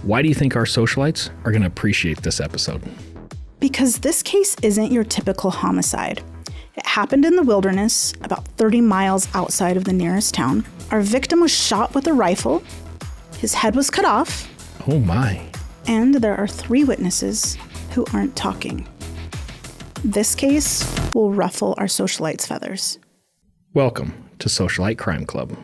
Why do you think our socialites are going to appreciate this episode? Because this case isn't your typical homicide. It happened in the wilderness, about 30 miles outside of the nearest town. Our victim was shot with a rifle. His head was cut off. Oh my. And there are 3 witnesses who aren't talking. This case will ruffle our socialites' feathers. Welcome to Socialite Crime Club.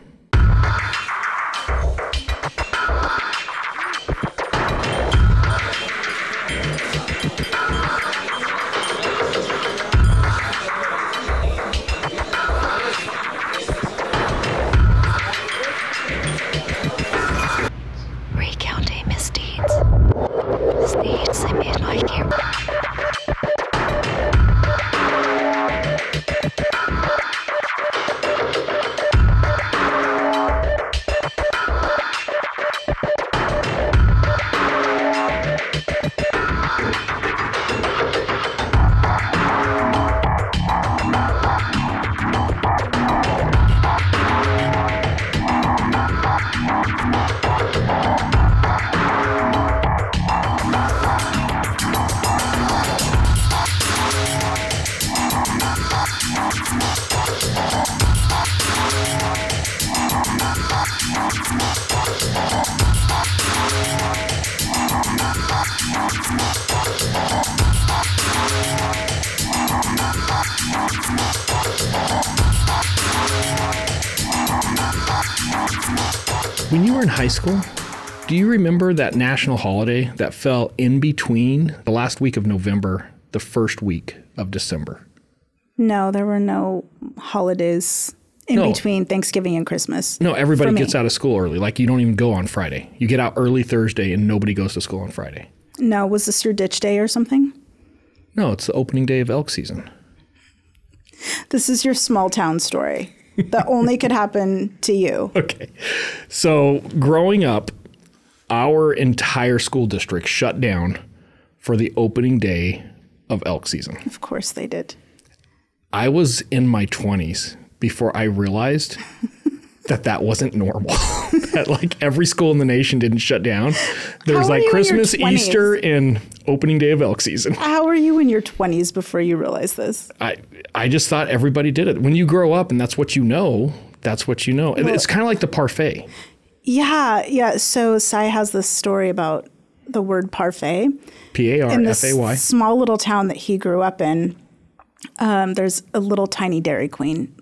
Recounting misdeeds. Misdeeds I made like him. When you were in high school, do you remember that national holiday that fell in between the last week of November, the first week of December? No, there were no holidays in between Thanksgiving and Christmas. No, everybody gets out of school early. Like, you don't even go on Friday. You get out early Thursday and nobody goes to school on Friday. No, was this your ditch day or something? No, it's the opening day of elk season. This is your small town story that only could happen to you. Okay. So growing up, our entire school district shut down for the opening day of elk season. Of course they did. I was in my 20s before I realized that wasn't normal. That like every school in the nation didn't shut down. There was like Christmas, Easter, and opening day of elk season. How were you in your 20s before you realized this? I just thought everybody did it. When you grow up and that's what you know, that's what you know. Well, it's kind of like the parfait. Yeah. So Sai has this story about the word parfait. P-A-R-F-A-Y. In this small little town that he grew up in, there's a little tiny Dairy Queen.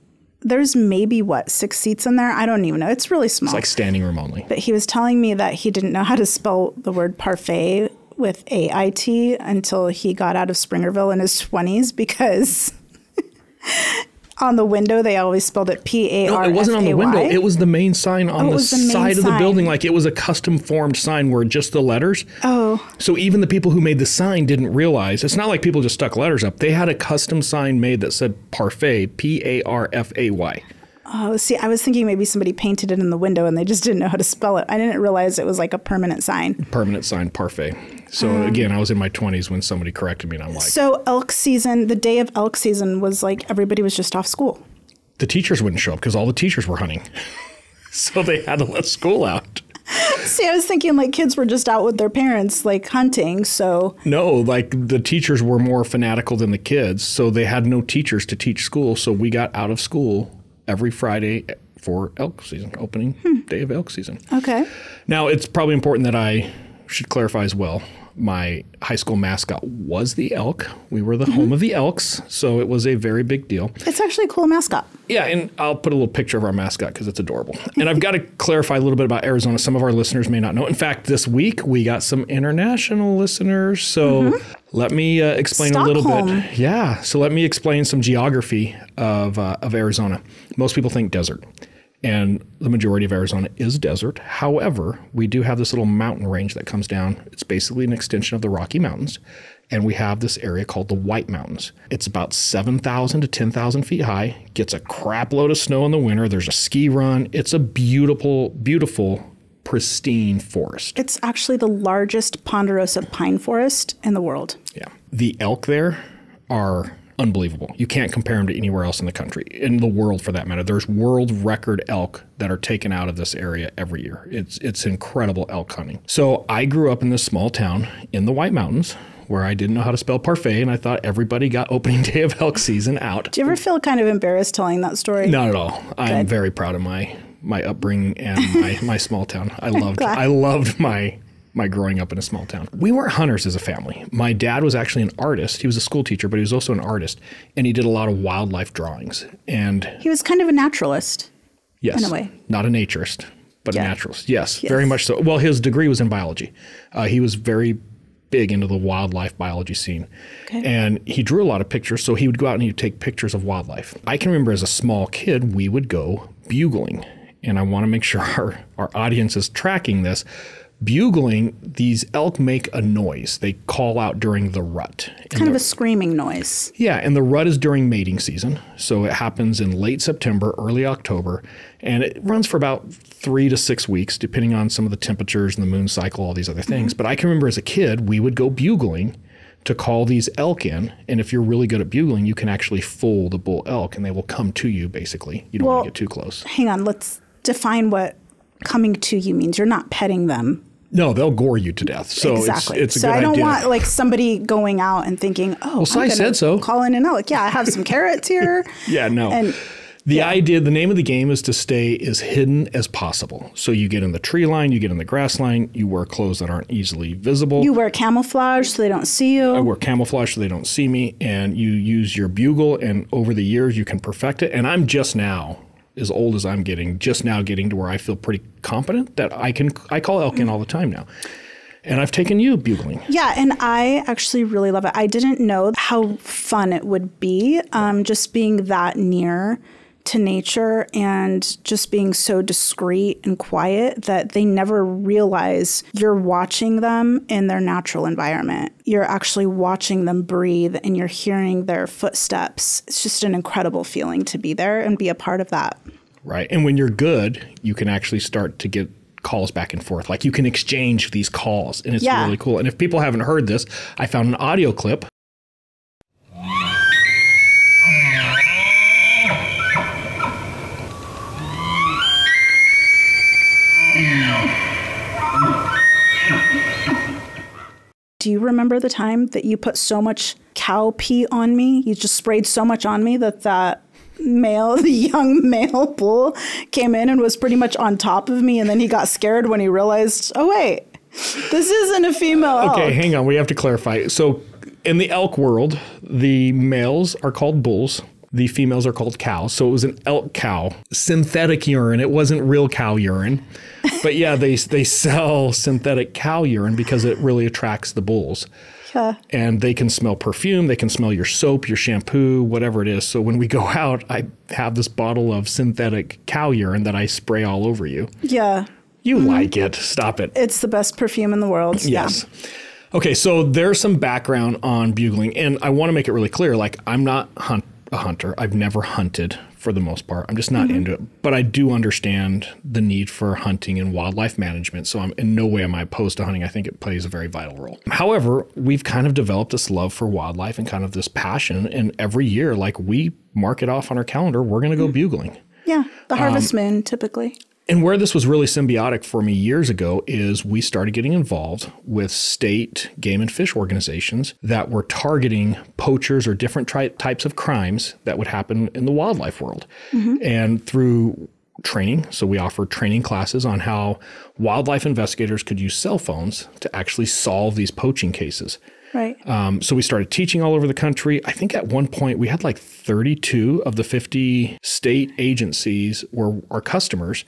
There's maybe, 6 seats in there? I don't even know. It's really small. It's like standing room only. But he was telling me that he didn't know how to spell the word parfait with A-I-T until he got out of Springerville in his 20s because on the window they always spelled it P-A-R-F-A-Y. No, it wasn't on the window. It was the main sign on the side of the building. Like it was a custom formed sign where just the letters. Oh. So even the people who made the sign didn't realize. It's not like people just stuck letters up. They had a custom sign made that said parfait, P-A-R-F-A-Y. Oh, see, I was thinking maybe somebody painted it in the window and they just didn't know how to spell it. I didn't realize it was like a permanent sign. Permanent sign, parfait. So again, I was in my 20s when somebody corrected me and I'm like. So elk season, the day of elk season was like everybody was just off school. The teachers wouldn't show up because all the teachers were hunting. So they had to let school out. See, I was thinking like kids were just out with their parents like hunting, so. No, like the teachers were more fanatical than the kids. So they had no teachers to teach school. So we got out of school every Friday for elk season, opening day of elk season. Okay. Now, it's probably important that I should clarify as well. My high school mascot was the elk. We were the home of the Elks, so it was a very big deal. It's actually a cool mascot. Yeah, and I'll put a little picture of our mascot because it's adorable. And I've got to clarify a little bit about Arizona. Some of our listeners may not know. In fact, this week we got some international listeners, so let me explain a little bit. Yeah, so let me explain some geography of Arizona. Most people think desert. And the majority of Arizona is desert. However, we do have this little mountain range that comes down. It's basically an extension of the Rocky Mountains. And we have this area called the White Mountains. It's about 7,000 to 10,000 feet high, gets a crap load of snow in the winter. There's a ski run. It's a beautiful, beautiful, pristine forest. It's actually the largest ponderosa pine forest in the world. Yeah. The elk there are unbelievable. You can't compare them to anywhere else in the country, in the world for that matter. There's world record elk that are taken out of this area every year. It's incredible elk hunting. So I grew up in this small town in the White Mountains where I didn't know how to spell parfait, and I thought everybody got opening day of elk season out. Do you ever feel kind of embarrassed telling that story? Not at all. I'm very proud of my upbringing and my small town. I loved my growing up in a small town. We weren't hunters as a family. My dad was actually an artist. He was a school teacher, but he was also an artist, and he did a lot of wildlife drawings. And he was kind of a naturalist. Yes. In a way. Not a naturist, but a naturalist. Yes, very much so. Well, his degree was in biology. He was very big into the wildlife biology scene. Okay. And he drew a lot of pictures, so he would go out and he would take pictures of wildlife. I can remember as a small kid, we would go bugling. And I want to make sure our audience is tracking this. Bugling, these elk make a noise. They call out during the rut. Kind of a screaming noise. Yeah, and the rut is during mating season. So it happens in late September, early October, and it runs for about 3 to 6 weeks, depending on some of the temperatures and the moon cycle, all these other things. But I can remember as a kid, we would go bugling to call these elk in. And if you're really good at bugling, you can actually fool the bull elk, and they will come to you, basically. You don't want to get too close. Hang on, let's define what coming to you means. You're not petting them. No, they'll gore you to death. So exactly. it's a so good idea. I don't want like somebody going out and thinking, oh, well, I said so. Call in an elk. Yeah, I have some carrots here. Yeah, no. And the idea, the name of the game is to stay as hidden as possible. So you get in the tree line, you get in the grass line, you wear clothes that aren't easily visible. You wear camouflage so they don't see you. I wear camouflage so they don't see me. And you use your bugle, and over the years you can perfect it. And I'm just now, as old as I'm getting, just now getting to where I feel pretty competent that I call elk in all the time now. And I've taken you bugling. Yeah, and I actually really love it. I didn't know how fun it would be, just being that near to nature and just being so discreet and quiet that they never realize you're watching them in their natural environment. You're actually watching them breathe and you're hearing their footsteps. It's just an incredible feeling to be there and be a part of that. Right. And when you're good, you can actually start to get calls back and forth. Like you can exchange these calls, and it's really cool. And if people haven't heard this, I found an audio clip. Do you remember the time that you put so much cow pee on me? You just sprayed so much on me that the young male bull came in and was pretty much on top of me. And then he got scared when he realized, oh, wait, this isn't a female elk. Okay, hang on. We have to clarify. So in the elk world, the males are called bulls. The females are called cows. So it was an elk cow, synthetic urine. It wasn't real cow urine. But yeah, they sell synthetic cow urine because it really attracts the bulls. Yeah. And they can smell perfume. They can smell your soap, your shampoo, whatever it is. So when we go out, I have this bottle of synthetic cow urine that I spray all over you. Yeah. You like it. Stop it. It's the best perfume in the world. Yes. Yeah. Okay, so there's some background on bugling. And I want to make it really clear, like I'm not a hunter. I've never hunted for the most part. I'm just not into it. But I do understand the need for hunting and wildlife management. So I'm in no way am I opposed to hunting. I think it plays a very vital role. However, we've kind of developed this love for wildlife and kind of this passion. And every year, like we mark it off on our calendar, we're going to go bugling. Yeah, the harvest moon typically. And where this was really symbiotic for me years ago is we started getting involved with state game and fish organizations that were targeting poachers or different types of crimes that would happen in the wildlife world. And through training, so we offered training classes on how wildlife investigators could use cell phones to actually solve these poaching cases. Right. So we started teaching all over the country. I think at one point we had like 32 of the 50 state agencies were our customers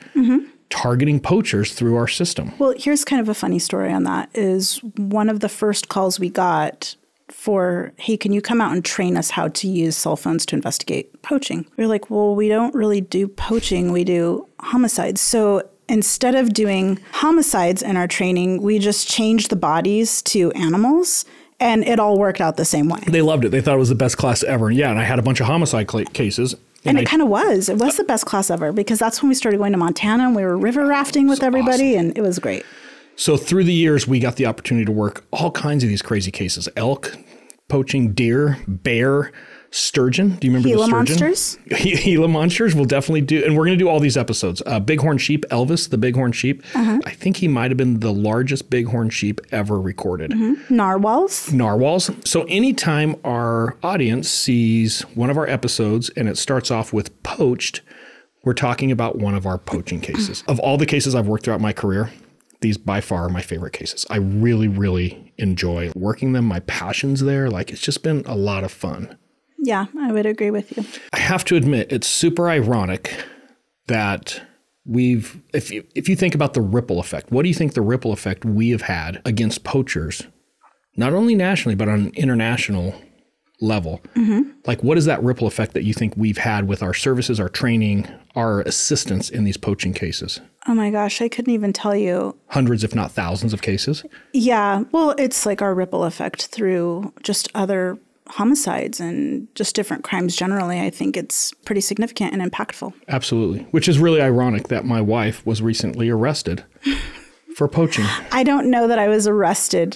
targeting poachers through our system. Well, here's kind of a funny story on that is one of the first calls we got for, hey, can you come out and train us how to use cell phones to investigate poaching? We were like, well, we don't really do poaching. We do homicides. So instead of doing homicides in our training, we just changed the bodies to animals. And it all worked out the same way. They loved it. They thought it was the best class ever. Yeah, and I had a bunch of homicide cases. And it kind of was. It was the best class ever because that's when we started going to Montana and we were river rafting with everybody awesome. And it was great. So through the years, we got the opportunity to work all kinds of these crazy cases. Elk, poaching deer, bear, Sturgeon. Do you remember Gila the sturgeon? monsters? Gila monsters. We'll definitely do. And we're going to do all these episodes. Bighorn sheep, Elvis, the bighorn sheep. I think he might have been the largest bighorn sheep ever recorded. Narwhals. Narwhals. So anytime our audience sees one of our episodes and it starts off with poached, we're talking about one of our poaching cases. Of all the cases I've worked throughout my career, these by far are my favorite cases. I really, really enjoy working them. My passion's there. Like, it's just been a lot of fun. Yeah, I would agree with you. I have to admit, it's super ironic that if you think about the ripple effect, what do you think the ripple effect we have had against poachers, not only nationally, but on an international level? Like, what is that ripple effect that you think we've had with our services, our training, our assistance in these poaching cases? Oh my gosh, I couldn't even tell you. Hundreds, if not thousands of cases? Yeah, well, it's like our ripple effect through just other homicides and just different crimes generally. I think it's pretty significant and impactful. Absolutely. Which is really ironic that my wife was recently arrested for poaching. I don't know that I was arrested.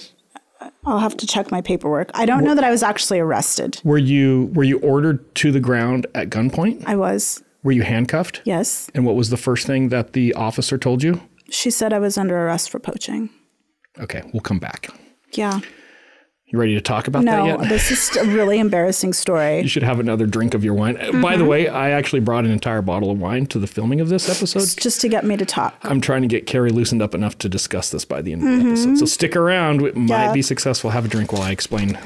I'll have to check my paperwork. I don't know that I was actually arrested. Were you ordered to the ground at gunpoint? I was. Were you handcuffed? Yes. And what was the first thing that the officer told you? She said I was under arrest for poaching. Okay, we'll come back. Yeah. You ready to talk about that yet? No, this is a really embarrassing story. You should have another drink of your wine. By the way, I actually brought an entire bottle of wine to the filming of this episode. It's just to get me to talk. I'm trying to get Keri loosened up enough to discuss this by the end of the episode. So stick around. It might be successful. Have a drink while I explain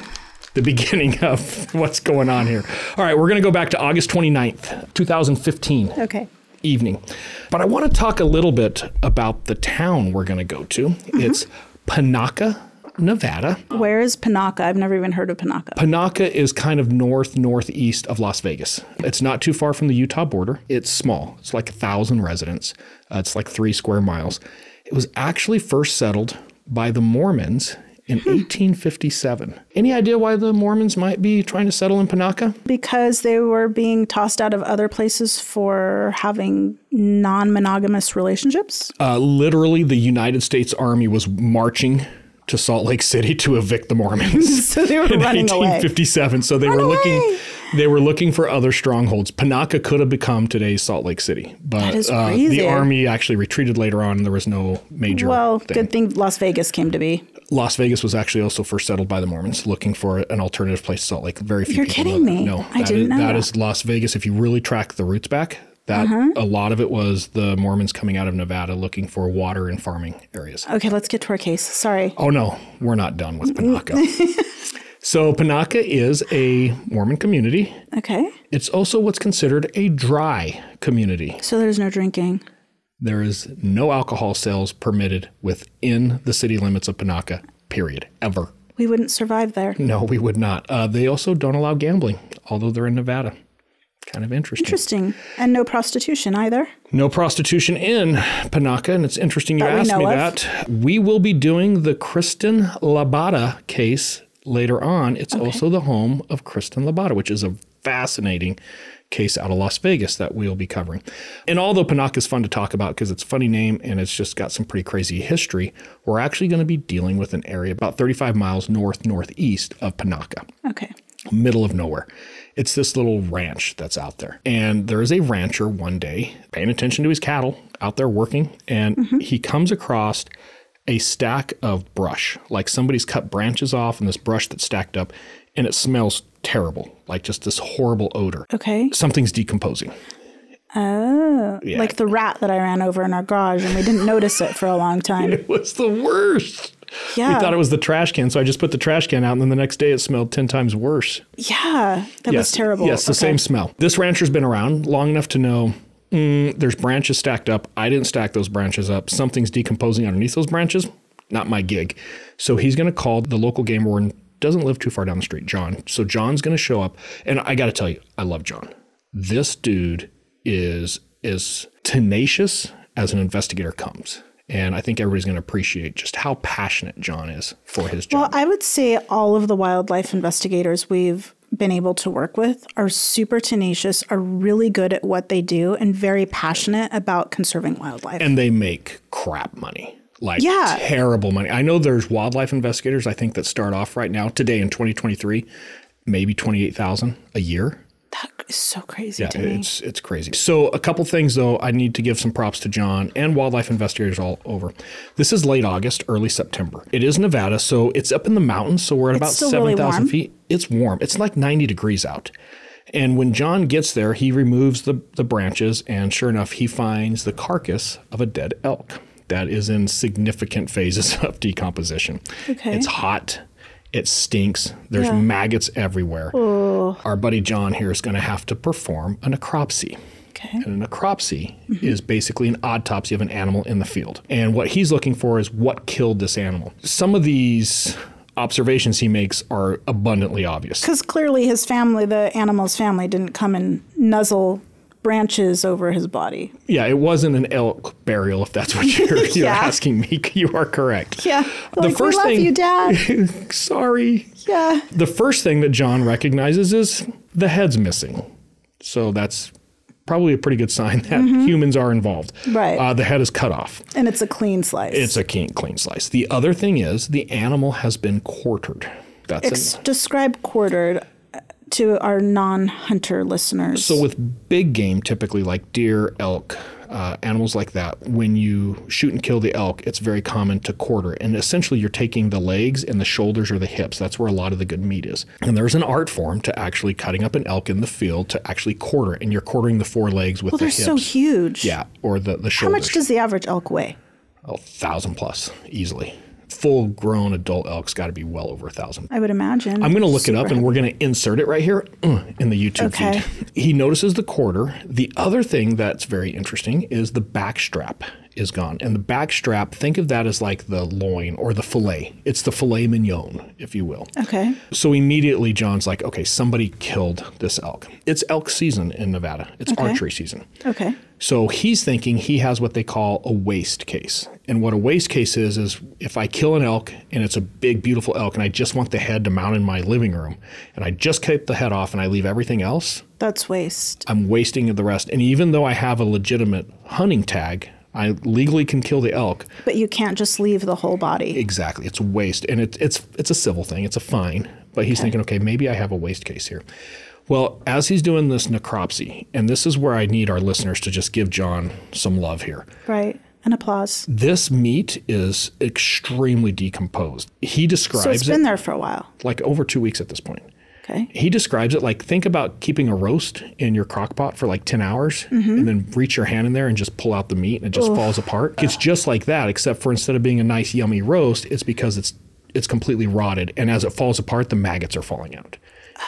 the beginning of what's going on here. All right, we're going to go back to August 29th, 2015. Okay. Evening. But I want to talk a little bit about the town we're going to go to. It's Panaca, Nevada. Where is Panaca? I've never even heard of Panaca. Panaca is kind of northeast of Las Vegas. It's not too far from the Utah border. It's small. It's like 1,000 residents. It's like 3 square miles. It was actually first settled by the Mormons in 1857. Any idea why the Mormons might be trying to settle in Panaca? Because they were being tossed out of other places for having non-monogamous relationships? Literally, the United States Army was marching to Salt Lake City to evict the Mormons. So they were running away. 1857. So they were looking for other strongholds. Panaca could have become today's Salt Lake City, but that is crazy. The Army actually retreated later on. There was no major good thing Las Vegas came to be. Las Vegas was actually also first settled by the Mormons, looking for an alternative place to Salt Lake. Very few You're people kidding me. No, I didn't know that is Las Vegas. If you really track the roots back, that a lot of it was the Mormons coming out of Nevada looking for water and farming areas. Okay, let's get to our case. Sorry. Oh, no, we're not done with Panaca. So Panaca is a Mormon community. Okay. It's also what's considered a dry community. So there's no drinking. There is no alcohol sales permitted within the city limits of Panaca, period, ever. We wouldn't survive there. No, we would not. They also don't allow gambling, although they're in Nevada. Kind of interesting. Interesting. And no prostitution either. No prostitution in Panaca, and it's interesting you asked me that. We will be doing the Kristen Labata case later on. It's also the home of Kristen Labata, which is a fascinating case out of Las Vegas that we'll be covering. And although Panaca is fun to talk about because it's a funny name and it's just got some pretty crazy history, we're actually going to be dealing with an area about 35 miles northeast of Panaca. Okay. Middle of nowhere. It's this little ranch that's out there. And there is a rancher one day paying attention to his cattle out there working. And he comes across a stack of brush, like somebody's cut branches off and this brush that's stacked up. And it smells terrible, like just this horrible odor. Okay. Something's decomposing. Oh, Yeah. like the rat that I ran over in our garage and we didn't notice it for a long time. It was the worst. Yeah. We thought it was the trash can, so I just put the trash can out, and then the next day it smelled 10 times worse. Yeah, that was terrible. Yes, the same smell. This rancher's been around long enough to know there's branches stacked up. I didn't stack those branches up. Something's decomposing underneath those branches. Not my gig. So he's going to call the local game warden. Doesn't live too far down the street, John. So John's going to show up, and I got to tell you, I love John. This dude is as tenacious as an investigator comes. And I think everybody's going to appreciate just how passionate John is for his job. Well, I would say all of the wildlife investigators we've been able to work with are super tenacious, are really good at what they do, and very passionate about conserving wildlife. And they make crap money. Like terrible money. I know there's wildlife investigators, I think, that start off right now, today in 2023, maybe 28,000 a year. That is so crazy to me. It's crazy. So a couple things, though, I need to give some props to John and wildlife investigators all over. This is late August, early September. It is Nevada, so it's up in the mountains, so we're at about 7,000 feet. It's warm. It's like 90 degrees out. And when John gets there, he removes the branches, and sure enough, he finds the carcass of a dead elk that is in significant phases of decomposition. Okay. It's hot. It stinks. There's maggots everywhere. Oh. Our buddy John here is going to have to perform a necropsy. Okay. And a necropsy is basically an autopsy of an animal in the field. And what he's looking for is what killed this animal. Some of these observations he makes are abundantly obvious. Because clearly his family, the animal's family, didn't come and nuzzle branches over his body. Yeah, it wasn't an elk burial, if that's what you're asking me. You are correct. Yeah. Like, the first we love you, Dad. Sorry. Yeah. The first thing that John recognizes is the head's missing. So that's probably a pretty good sign that humans are involved. Right. The head is cut off. And it's a clean slice. It's a clean slice. The other thing is the animal has been quartered. Describe quartered to our non-hunter listeners. So with big game, typically like deer, elk, animals like that, when you shoot and kill the elk, it's very common to quarter. And essentially you're taking the legs and the shoulders or the hips. That's where a lot of the good meat is. And there's an art form to actually cutting up an elk in the field to actually quarter. And you're quartering the forelegs with the hips. Well, they're so huge. Yeah, or the shoulders. How much does the average elk weigh? 1,000 plus, easily. Full-grown adult elk's got to be well over 1,000. I would imagine. I'm going to look it up, and we're going to insert it right here in the YouTube feed. He notices the quarter. The other thing that's very interesting is the back strap is gone. And the back strap, think of that as like the loin or the fillet. It's the filet mignon, if you will. Okay. So immediately John's like, okay, somebody killed this elk. It's elk season in Nevada. It's archery season. Okay. So he's thinking he has what they call a waste case. And what a waste case is if I kill an elk and it's a big, beautiful elk and I just want the head to mount in my living room and I just cut the head off and I leave everything else. That's waste. I'm wasting the rest. And even though I have a legitimate hunting tag, I legally can kill the elk. But you can't just leave the whole body. Exactly. It's a waste. And it's a civil thing. It's a fine. But he's thinking, okay, maybe I have a waste case here. Well, as he's doing this necropsy, and this is where I need our listeners to just give John some love here. Right. And applause. This meat is extremely decomposed. He describes it. So it's been there for a while. Like over 2 weeks at this point. Okay. He describes it like, think about keeping a roast in your crock pot for like 10 hours and then reach your hand in there and just pull out the meat and it just falls apart. It's just like that, except for instead of being a nice, yummy roast, it's because it's completely rotted. And as it falls apart, the maggots are falling out.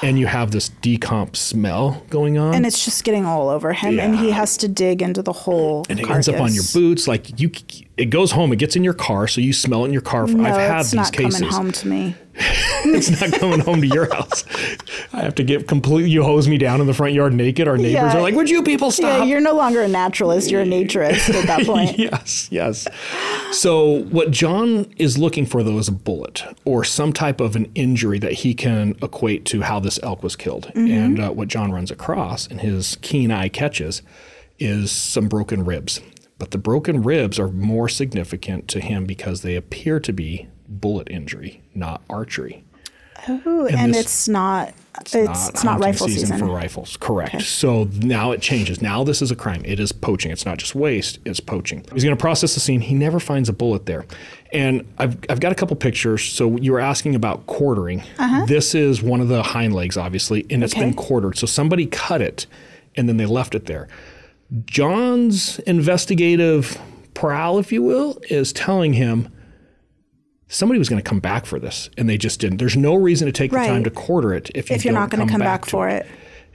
And you have this decomp smell going on. And it's just getting all over him. And he has to dig into the whole And it carcass. ends up on your boots. Like it goes home, it gets in your car, so you smell it in your car. No, I've had it's these not cases. coming home to me. It's not coming home to your house. I have to get completely, you hose me down in the front yard naked. Our neighbors are like, would you people stop? Yeah, you're no longer a naturalist, you're a naturist at that point. Yes. So what John is looking for, though, is a bullet or some type of an injury that he can equate to how this elk was killed. And what John runs across and his keen eye catches is some broken ribs. But the broken ribs are more significant to him because they appear to be bullet injury, not archery. Oh, and it's not rifle season for rifles. Correct. Okay. So now it changes. Now this is a crime. It is poaching. It's not just waste. It's poaching. He's going to process the scene. He never finds a bullet there. And I've got a couple pictures. So you were asking about quartering. This is one of the hind legs, obviously, and it's been quartered. So somebody cut it, and then they left it there. John's investigative prowl, if you will, is telling him somebody was going to come back for this, and they just didn't. There's no reason to take the time to quarter it if you're not going to come back for it.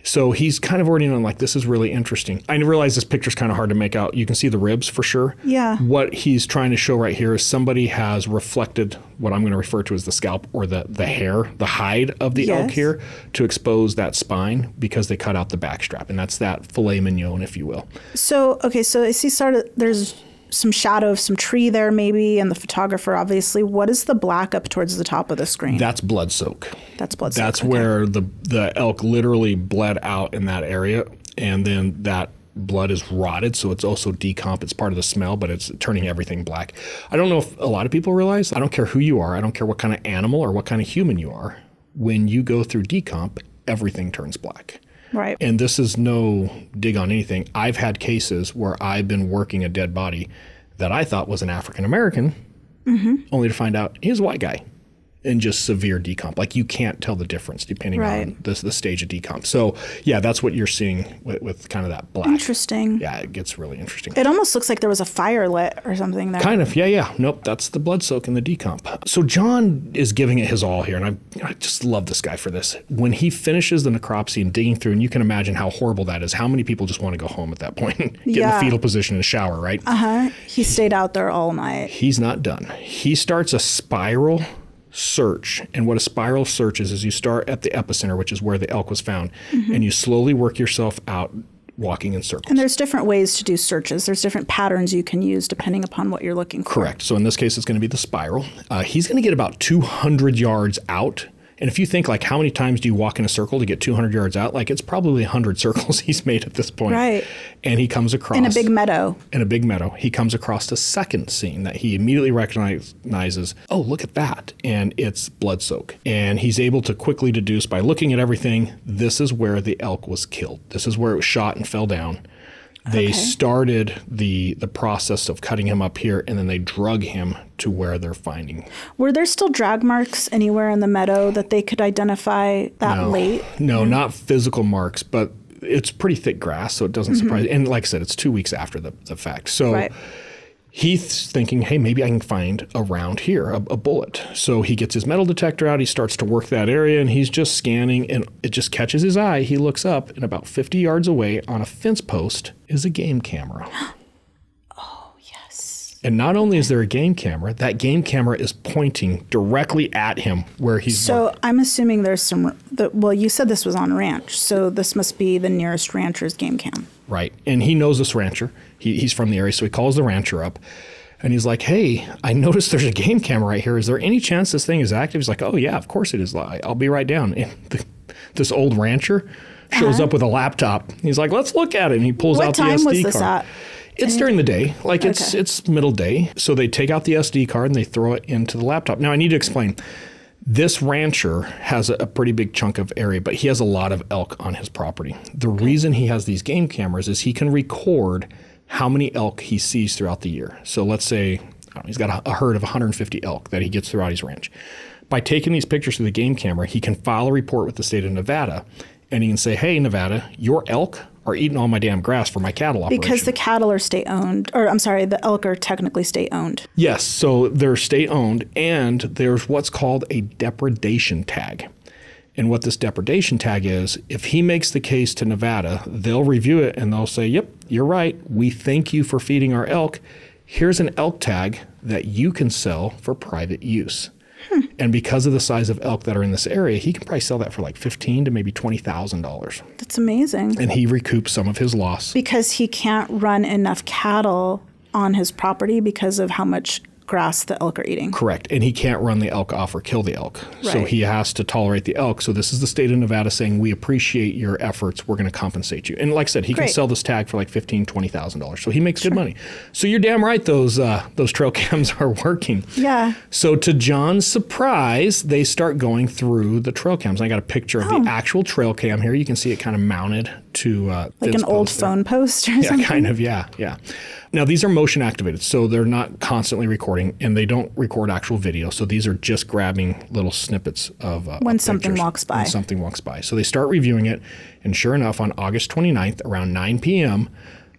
So he's kind of already known, like, this is really interesting. I realize this picture's kind of hard to make out. You can see the ribs for sure. Yeah. What he's trying to show right here is somebody has reflected what I'm going to refer to as the scalp or the hair, the hide of the elk here to expose that spine because they cut out the back strap. And that's that filet mignon, if you will. So, okay, so I see there's some shadow of some tree there maybe, and the photographer, obviously. What is the black up towards the top of the screen? That's blood soak. That's blood soak. That's where the elk literally bled out in that area, and then that blood is rotted, so it's also decomp. It's part of the smell, but it's turning everything black. I don't know if a lot of people realize, I don't care who you are, I don't care what kind of animal or what kind of human you are. when you go through decomp, everything turns black. Right. And this is no dig on anything. I've had cases where I've been working a dead body that I thought was an African American, only to find out he's a white guy. And just severe decomp. Like you can't tell the difference depending on the stage of decomp. So yeah, that's what you're seeing with kind of that black. Interesting. Yeah, it gets really interesting. It almost looks like there was a fire lit or something there. Kind of, yeah. Nope, that's the blood soak in the decomp. So John is giving it his all here, and I just love this guy for this. When he finishes the necropsy and digging through, and you can imagine how horrible that is, how many people just want to go home at that point and get in the fetal position and shower, right? He stayed out there all night. He's not done. He starts a spiral search. And what a spiral search is you start at the epicenter, which is where the elk was found, and you slowly work yourself out walking in circles. And there's different ways to do searches. There's different patterns you can use depending upon what you're looking for. Correct. So in this case, it's going to be the spiral. He's going to get about 200 yards out. And if you think like how many times do you walk in a circle to get 200 yards out, like it's probably 100 circles he's made at this point. Right. And he comes across. In a big meadow. In a big meadow. He comes across a second scene that he immediately recognizes, oh, look at that. And it's blood soak. And he's able to quickly deduce by looking at everything, this is where the elk was killed. This is where it was shot and fell down. They started the process of cutting him up here, and then they drug him to where they're finding. Were there still drag marks anywhere in the meadow that they could identify that late? No, not physical marks, but it's pretty thick grass, so it doesn't surprise. And like I said, it's 2 weeks after the fact. So he's thinking, hey, maybe I can find around here a bullet. So he gets his metal detector out. He starts to work that area, and he's just scanning, and it just catches his eye. He looks up, and about 50 yards away on a fence post is a game camera. Oh, yes. And not only is there a game camera, that game camera is pointing directly at him where he's So I'm assuming there's some, well, you said this was on ranch, so this must be the nearest rancher's game cam. Right. And he knows this rancher. He's from the area, so he calls the rancher up. And he's like, hey, I noticed there's a game camera right here. Is there any chance this thing is active? He's like, oh, yeah, of course it is. I'll be right down. And this old rancher shows up with a laptop. He's like, let's look at it. And he pulls out the SD card. What time was this at? It's during the day. Like it's middle day. So they take out the SD card and they throw it into the laptop. Now, I need to explain. This rancher has a pretty big chunk of area, but he has a lot of elk on his property. The reason he has these game cameras is he can record how many elk he sees throughout the year. So let's say he's got a herd of 150 elk that he gets throughout his ranch. By taking these pictures through the game camera, he can file a report with the state of Nevada, and he can say, hey, Nevada, your elk are eating all my damn grass for my cattle operation. Because the cattle are state-owned, or I'm sorry, the elk are technically state-owned. Yes, so they're state-owned, and there's what's called a depredation tag. And what this depredation tag is, if he makes the case to Nevada, they'll review it and they'll say, yep, you're right. We thank you for feeding our elk. Here's an elk tag that you can sell for private use. And because of the size of elk that are in this area, he can probably sell that for like $15,000 to maybe $20,000. That's amazing. And he recoups some of his loss. Because he can't run enough cattle on his property because of how much grass the elk are eating. Correct. And he can't run the elk off or kill the elk. Right. So he has to tolerate the elk. So this is the state of Nevada saying, we appreciate your efforts. We're going to compensate you. And like I said, he can sell this tag for like $15,000, $20,000. So he makes good money. So you're damn right those trail cams are working. Yeah. So to John's surprise, they start going through the trail cams. I got a picture of the actual trail cam here. You can see it kind of mounted to like an old phone post or something? Yeah, kind of, yeah. Now, these are motion activated, so they're not constantly recording, and they don't record actual video. So these are just grabbing little snippets of when something walks by. When something walks by. So they start reviewing it, and sure enough, on August 29th, around 9 p.m.,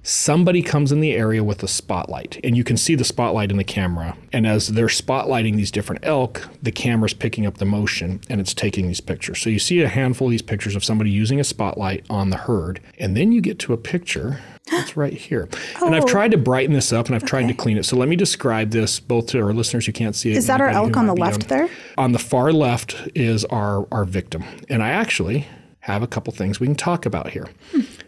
somebody comes in the area with a spotlight, and you can see the spotlight in the camera. And as they're spotlighting these different elk, the camera's picking up the motion, and it's taking these pictures. So you see a handful of these pictures of somebody using a spotlight on the herd, and then you get to a picture that's right here. And I've tried to brighten this up, and I've tried to clean it. So let me describe this both to our listeners who can't see it. Is that our elk on the left there? On the far left is our victim. And I actually have a couple things we can talk about here.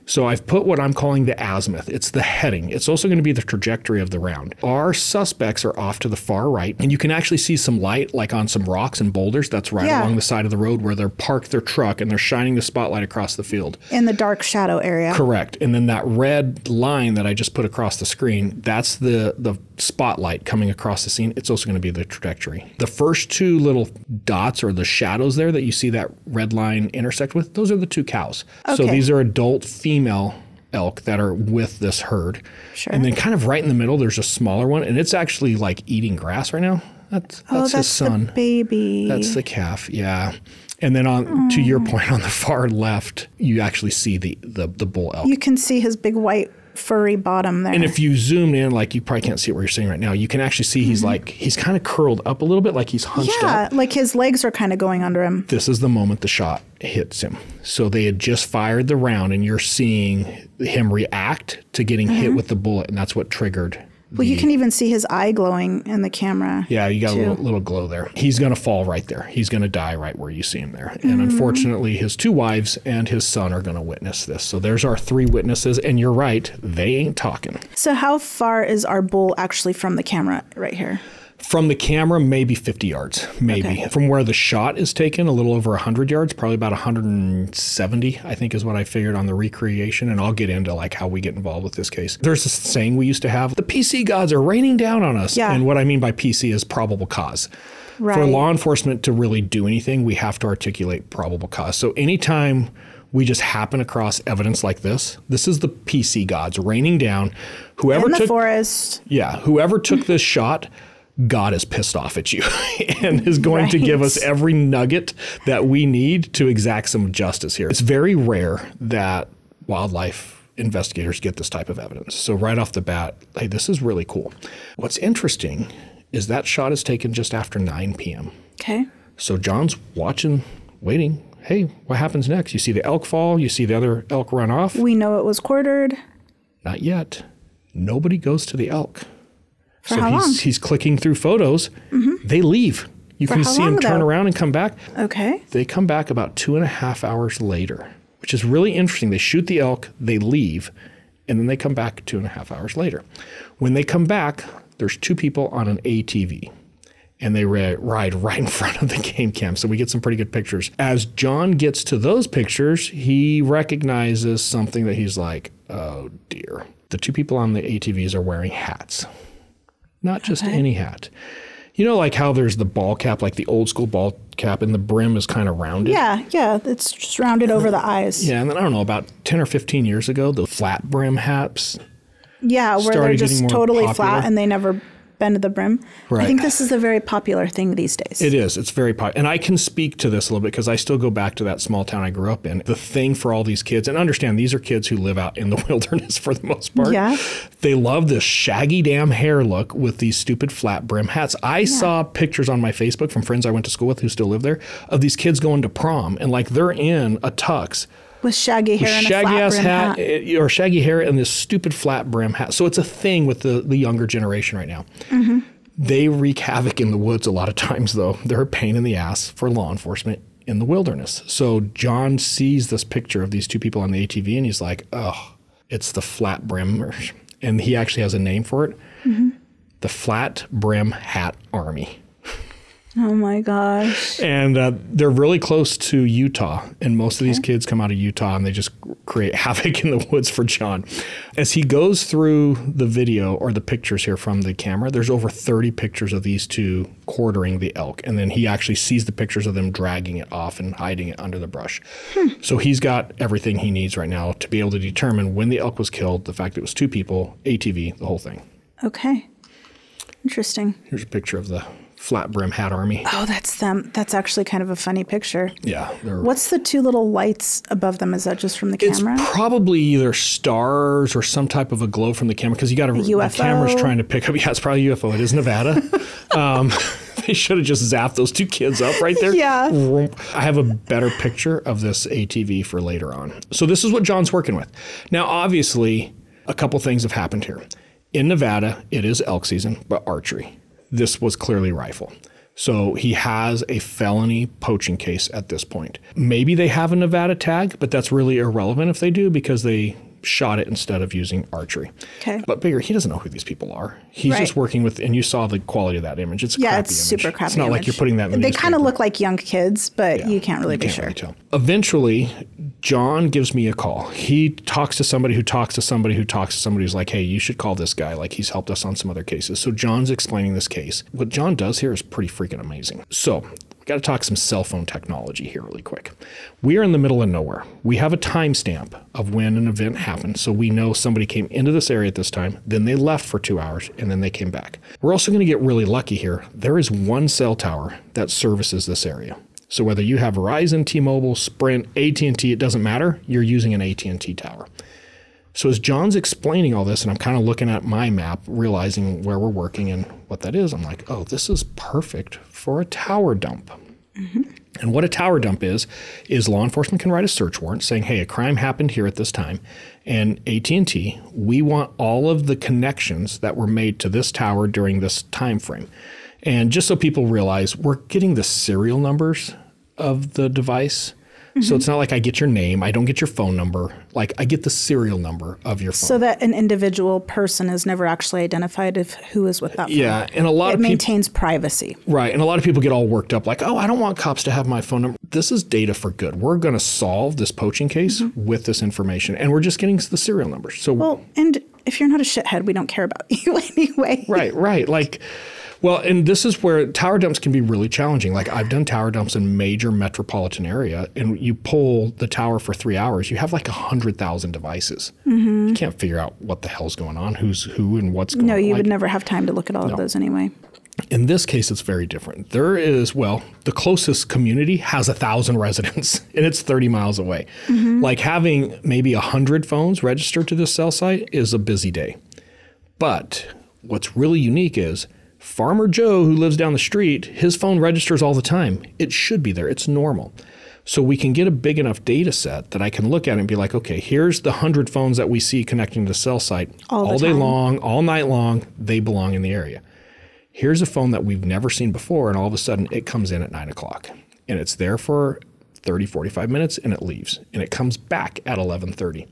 So I've put what I'm calling the azimuth. It's the heading. It's also going to be the trajectory of the round. Our suspects are off to the far right, and you can actually see some light like on some rocks and boulders. That's right along the side of the road where they're parked their truck and they're shining the spotlight across the field. In the dark shadow area. Correct. And then that red line that I just put across the screen, that's the spotlight coming across the scene. It's also going to be the trajectory. The first two little dots or the shadows there that you see that red line intersect with, those are the two cows. Okay. So these are adult female elk that are with this herd. Sure. And then kind of right in the middle, there's a smaller one, and it's actually like eating grass right now. That's his son. The baby. That's the calf, yeah. And then to your point on the far left, you actually see the bull elk. You can see his big white furry bottom there. And if you zoom in, like you probably can't see it where you're sitting right now, you can actually see he's kind of curled up a little bit, like he's hunched up. Yeah, like his legs are kind of going under him. This is the moment the shot hits him. So they had just fired the round, and you're seeing him react to getting hit with the bullet, and that's what triggered. Well, you can even see his eye glowing in the camera. Yeah, you got a little glow there. He's going to fall right there. He's going to die right where you see him there. And unfortunately, his two wives and his son are going to witness this. So there's our three witnesses. And you're right, they ain't talking. So how far is our bull actually from the camera right here? From the camera, maybe 50 yards, maybe. Okay. From where the shot is taken, a little over 100 yards, probably about 170, I think is what I figured on the recreation. And I'll get into like how we get involved with this case. There's this saying we used to have, the PC gods are raining down on us. Yeah. And what I mean by PC is probable cause. Right. For law enforcement to really do anything, we have to articulate probable cause. So anytime we just happen across evidence like this is the PC gods raining down. Whoever in the forest. Yeah, whoever took this shot, God is pissed off at you and is going to give us every nugget that we need to exact some justice here. It's very rare that wildlife investigators get this type of evidence. So right off the bat, hey, this is really cool. What's interesting is that shot is taken just after 9 p.m. Okay. So John's watching, waiting. Hey, what happens next? You see the elk fall. You see the other elk run off. We know it was quartered. Not yet. Nobody goes to the elk. For how long? He's clicking through photos. They leave. You can see him turn around and come back. Okay. They come back about 2.5 hours later, which is really interesting. They shoot the elk, they leave, and then they come back 2.5 hours later. When they come back, there's two people on an ATV, and they ride right in front of the game cam. So we get some pretty good pictures. As John gets to those pictures, he recognizes something that he's like, oh dear. The two people on the ATVs are wearing hats. Not just any hat. You know, like how there's the ball cap, like the old school ball cap, and the brim is kind of rounded? Yeah. It's just rounded over the eyes. Yeah, and then I don't know, about 10 or 15 years ago, the flat brim hats. Yeah, where they're just totally flat and they never bend the brim. Right. I think this is a very popular thing these days. It is. It's very popular. And I can speak to this a little bit because I still go back to that small town I grew up in. The thing for all these kids, and understand these are kids who live out in the wilderness for the most part. Yeah. They love this shaggy damn hair look with these stupid flat brim hats. I saw pictures on my Facebook from friends I went to school with who still live there of these kids going to prom and like they're in a tux. With shaggy hair and a flat brim hat. Or shaggy hair and this stupid flat brim hat. So it's a thing with the younger generation right now. They wreak havoc in the woods a lot of times, though. They're a pain in the ass for law enforcement in the wilderness. So John sees this picture of these two people on the ATV, and he's like, oh, it's the flat brim. And he actually has a name for it. The Flat Brim Hat Army. Oh my gosh. And they're really close to Utah. And most of these kids come out of Utah and they just create havoc in the woods for John. As he goes through the video or the pictures here from the camera, there's over 30 pictures of these two quartering the elk. And then he actually sees the pictures of them dragging it off and hiding it under the brush. So he's got everything he needs right now to be able to determine when the elk was killed, the fact that it was two people, ATV, the whole thing. Okay. Interesting. Here's a picture of the Flat Brim Hat Army. Oh, that's them. That's actually kind of a funny picture. Yeah. What's the two little lights above them? Is that just from the camera? It's probably either stars or some type of a glow from the camera because you got the camera's trying to pick up. Yeah, it's probably a UFO. It is Nevada. They should have just zapped those two kids up right there. Yeah. I have a better picture of this ATV for later on. So this is what John's working with. Now, obviously, a couple things have happened here. In Nevada, it is elk season, but archery. This was clearly rifle. So he has a felony poaching case at this point. Maybe they have a Nevada tag, but that's really irrelevant if they do because they shot it instead of using archery. Okay. But bigger, he doesn't know who these people are. He's just working with, and you saw the quality of that image. It's a crappy image. Super crappy. It's not like you're putting that in the They newspaper. kind of look like young kids, but you can't really be sure. Really tell. Eventually, John gives me a call. He talks to somebody who talks to somebody who talks to somebody who's like, hey, you should call this guy. Like, he's helped us on some other cases. So John's explaining this case. What John does here is pretty freaking amazing. So we got to talk some cell phone technology here really quick. We are in the middle of nowhere. We have a timestamp of when an event happened. So we know somebody came into this area at this time, then they left for 2 hours, and then they came back. We're also going to get really lucky here. There is one cell tower that services this area. So whether you have Verizon, T-Mobile, Sprint, AT&T, it doesn't matter. You're using an AT&T tower. So as John's explaining all this, and I'm kind of looking at my map, realizing where we're working and what that is, I'm like, oh, this is perfect for a tower dump. Mm-hmm. And what a tower dump is law enforcement can write a search warrant saying, hey, a crime happened here at this time. And AT&T, we want all of the connections that were made to this tower during this time frame. And just so people realize, we're getting the serial numbers of the device. So it's not like I get your name, I don't get your phone number, like I get the serial number of your phone. So that an individual person is never actually identified of who is with that phone. Yeah, and a lot of people... It maintains privacy. Right, and a lot of people get all worked up like, oh, I don't want cops to have my phone number. This is data for good. We're going to solve this poaching case with this information, and we're just getting the serial numbers. So, well, and if you're not a shithead, we don't care about you anyway. Right, like... Well, and this is where tower dumps can be really challenging. Like I've done tower dumps in major metropolitan area, and you pull the tower for 3 hours, you have like 100,000 devices. Mm-hmm. You can't figure out what the hell's going on, who's who, and what's going on. No, you would never have time to look at all of those anyway. In this case, it's very different. There is, well, the closest community has 1,000 residents, and it's 30 miles away. Mm-hmm. Like having maybe 100 phones registered to this cell site is a busy day. But what's really unique is Farmer Joe, who lives down the street, his phone registers all the time. It should be there. It's normal. So we can get a big enough data set that I can look at it and be like, okay, here's the 100 phones that we see connecting to the cell site all day long, all night long. They belong in the area. Here's a phone that we've never seen before, and all of a sudden it comes in at 9 o'clock. And it's there for 30, 45 minutes, and it leaves. And it comes back at 11:30.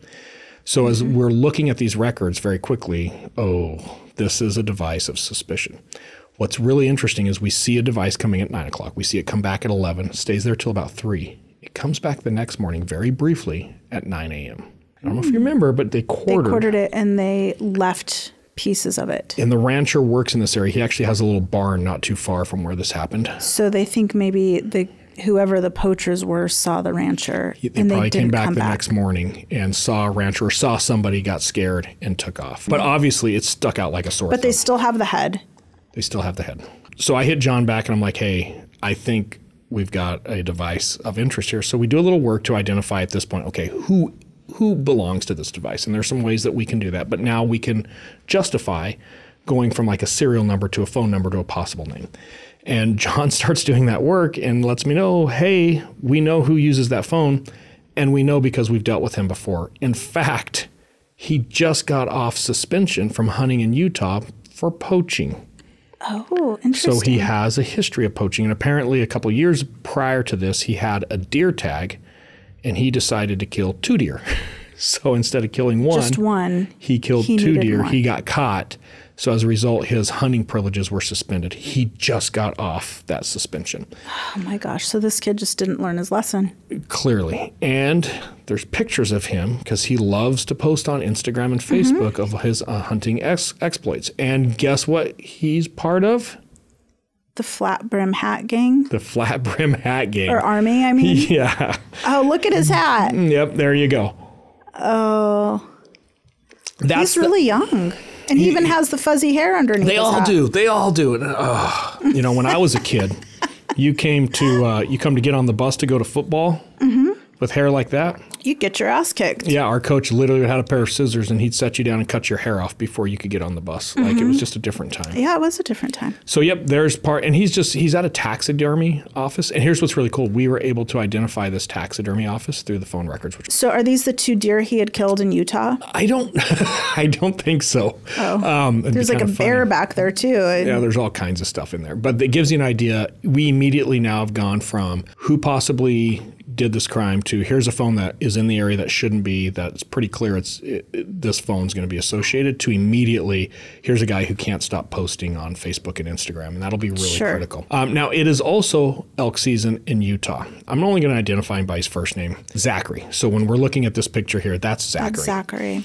So as we're looking at these records very quickly, oh, this is a device of suspicion. What's really interesting is we see a device coming at 9 o'clock. We see it come back at 11, stays there till about 3. It comes back the next morning very briefly at 9 a.m. I don't know if you remember, but they quartered it and they left pieces of it. And the rancher works in this area. He actually has a little barn not too far from where this happened. So they think maybe whoever the poachers were saw the rancher. They probably came back the next morning and saw a rancher or saw somebody, got scared, and took off. But obviously it stuck out like a sore thumb. But they still have the head. They still have the head. So I hit John back and I'm like, hey, I think we've got a device of interest here. So we do a little work to identify at this point, okay, who belongs to this device? And there's some ways that we can do that. But now we can justify going from like a serial number to a phone number to a possible name. And John starts doing that work and lets me know, hey, we know who uses that phone, and we know because we've dealt with him before. In fact, he just got off suspension from hunting in Utah for poaching. Oh, interesting. So he has a history of poaching. And apparently a couple of years prior to this, he had a deer tag, and he decided to kill 2 deer. So instead of killing just one, he killed 2 deer. He got caught. So as a result, his hunting privileges were suspended. He just got off that suspension. Oh my gosh. So this kid just didn't learn his lesson. Clearly. And there's pictures of him because he loves to post on Instagram and Facebook of his hunting exploits. And guess what he's part of? The flat brim hat gang? The flat brim hat gang. Or army, I mean. Yeah. Oh, look at his hat. Yep, there you go. Oh. He's really young. And he even has the fuzzy hair underneath his hat. They all do. You know, when I was a kid, you come to get on the bus to go to football with hair like that. You get your ass kicked. Yeah, our coach literally had a pair of scissors and he'd set you down and cut your hair off before you could get on the bus. Like it was just a different time. Yeah, it was a different time. So yep, there's part, and he's at a taxidermy office. And here's what's really cool. We were able to identify this taxidermy office through the phone records. So are these the 2 deer he had killed in Utah? I don't think so. Oh, there's like a bear back there too. Yeah, there's all kinds of stuff in there. But it gives you an idea. We immediately now have gone from who possibly did this crime to here's a phone that is in the area that shouldn't be, that's pretty clear this phone's going to be associated, to immediately here's a guy who can't stop posting on Facebook and Instagram, and that'll be really critical. Now, it is also elk season in Utah. I'm only going to identify him by his first name, Zachary. So when we're looking at this picture here, that's Zachary.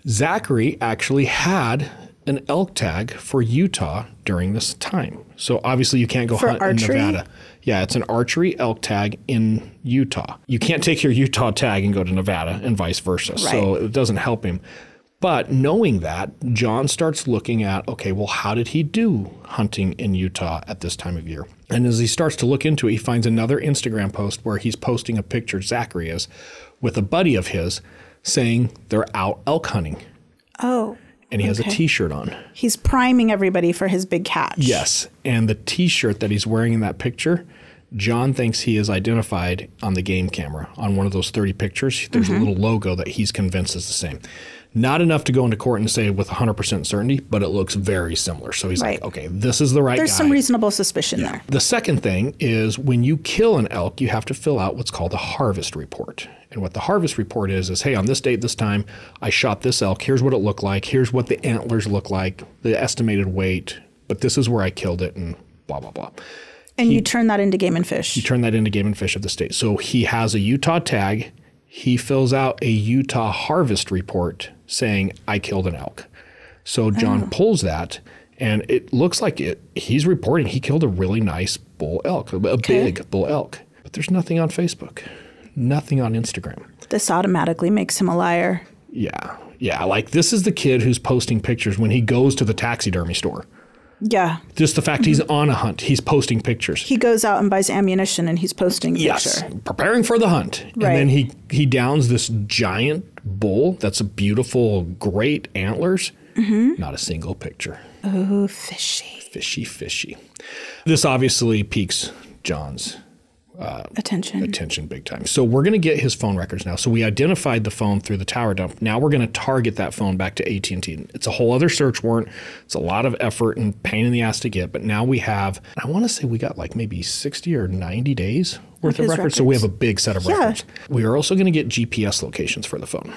Zachary actually had an elk tag for Utah during this time. So obviously you can't go hunt in Nevada. Yeah, it's an archery elk tag in Utah. You can't take your Utah tag and go to Nevada and vice versa. Right. So it doesn't help him. But knowing that, John starts looking at, okay, well, how did he do hunting in Utah at this time of year? And as he starts to look into it, he finds another Instagram post where he's posting a picture, Zachary is, with a buddy of his saying they're out elk hunting. Oh. And he has a T-shirt on. He's priming everybody for his big catch. Yes. And the T-shirt that he's wearing in that picture, John thinks he is identified on the game camera. On one of those 30 pictures, there's a little logo that he's convinced is the same. Not enough to go into court and say with 100% certainty, but it looks very similar. So he's like, okay, this is the right guy. There's some reasonable suspicion there. The second thing is when you kill an elk, you have to fill out what's called a harvest report. And what the harvest report is, hey, on this date, this time, I shot this elk. Here's what it looked like. Here's what the antlers look like, the estimated weight. But this is where I killed it and blah, blah, blah. And you turn that into Game and Fish. You turn that into Game and Fish of the state. So he has a Utah tag. He fills out a Utah harvest report saying, I killed an elk. So John pulls that, and it looks like he's reporting he killed a really nice bull elk, a big bull elk. But there's nothing on Facebook, nothing on Instagram. This automatically makes him a liar. Yeah. Yeah. Like this is the kid who's posting pictures when he goes to the taxidermy store. Yeah. Just the fact he's on a hunt, he's posting pictures. He goes out and buys ammunition and he's posting a picture. Preparing for the hunt. Right. And then he downs this giant bull that's a beautiful, great antlers. Not a single picture. Oh, fishy. Fishy. This obviously piques John's attention big time. So we're going to get his phone records now. So we identified the phone through the tower dump. Now we're going to target that phone back to AT&T. It's a whole other search warrant. It's a lot of effort and pain in the ass to get. But now we have, I want to say we got like maybe 60 or 90 days worth of records. So we have a big set of records. We are also going to get GPS locations for the phone.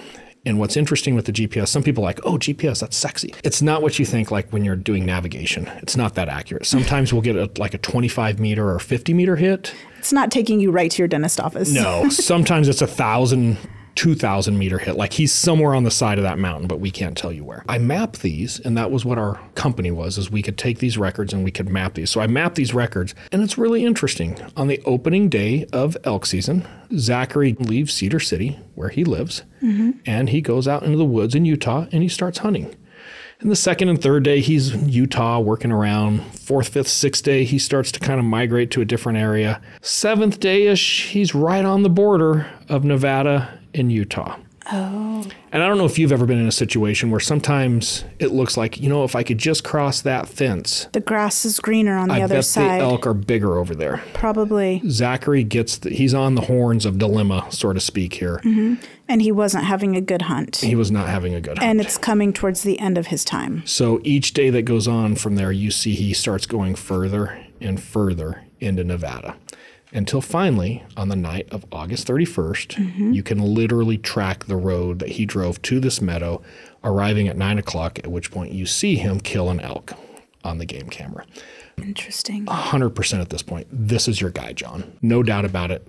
And what's interesting with the GPS, some people are like, oh, GPS, that's sexy. It's not what you think like when you're doing navigation. It's not that accurate. Sometimes we'll get like a 25 meter or 50 meter hit. It's not taking you right to your dentist office. No, sometimes it's 1,000, 2,000 meter hit. Like he's somewhere on the side of that mountain, but we can't tell you where. I map these, and that was what our company was, is we could take these records and we could map these. So I mapped these records, and it's really interesting. On the opening day of elk season, Zachary leaves Cedar City, where he lives, and he goes out into the woods in Utah, and he starts hunting. And the second and third day, he's in Utah working around. Fourth, fifth, sixth day, he starts to kind of migrate to a different area. Seventh day-ish, he's right on the border of Nevada and Utah. Oh. And I don't know if you've ever been in a situation where sometimes it looks like, you know, if I could just cross that fence. The grass is greener on the other side. I bet the elk are bigger over there. Probably. Zachary he's on the horns of dilemma, so to speak here. And he wasn't having a good hunt. He was not having a good hunt. And it's coming towards the end of his time. So each day that goes on from there, you see he starts going further and further into Nevada. Until finally, on the night of August 31st, you can literally track the road that he drove to this meadow, arriving at 9 o'clock, at which point you see him kill an elk on the game camera. Interesting. 100% at this point. This is your guy, John. No doubt about it.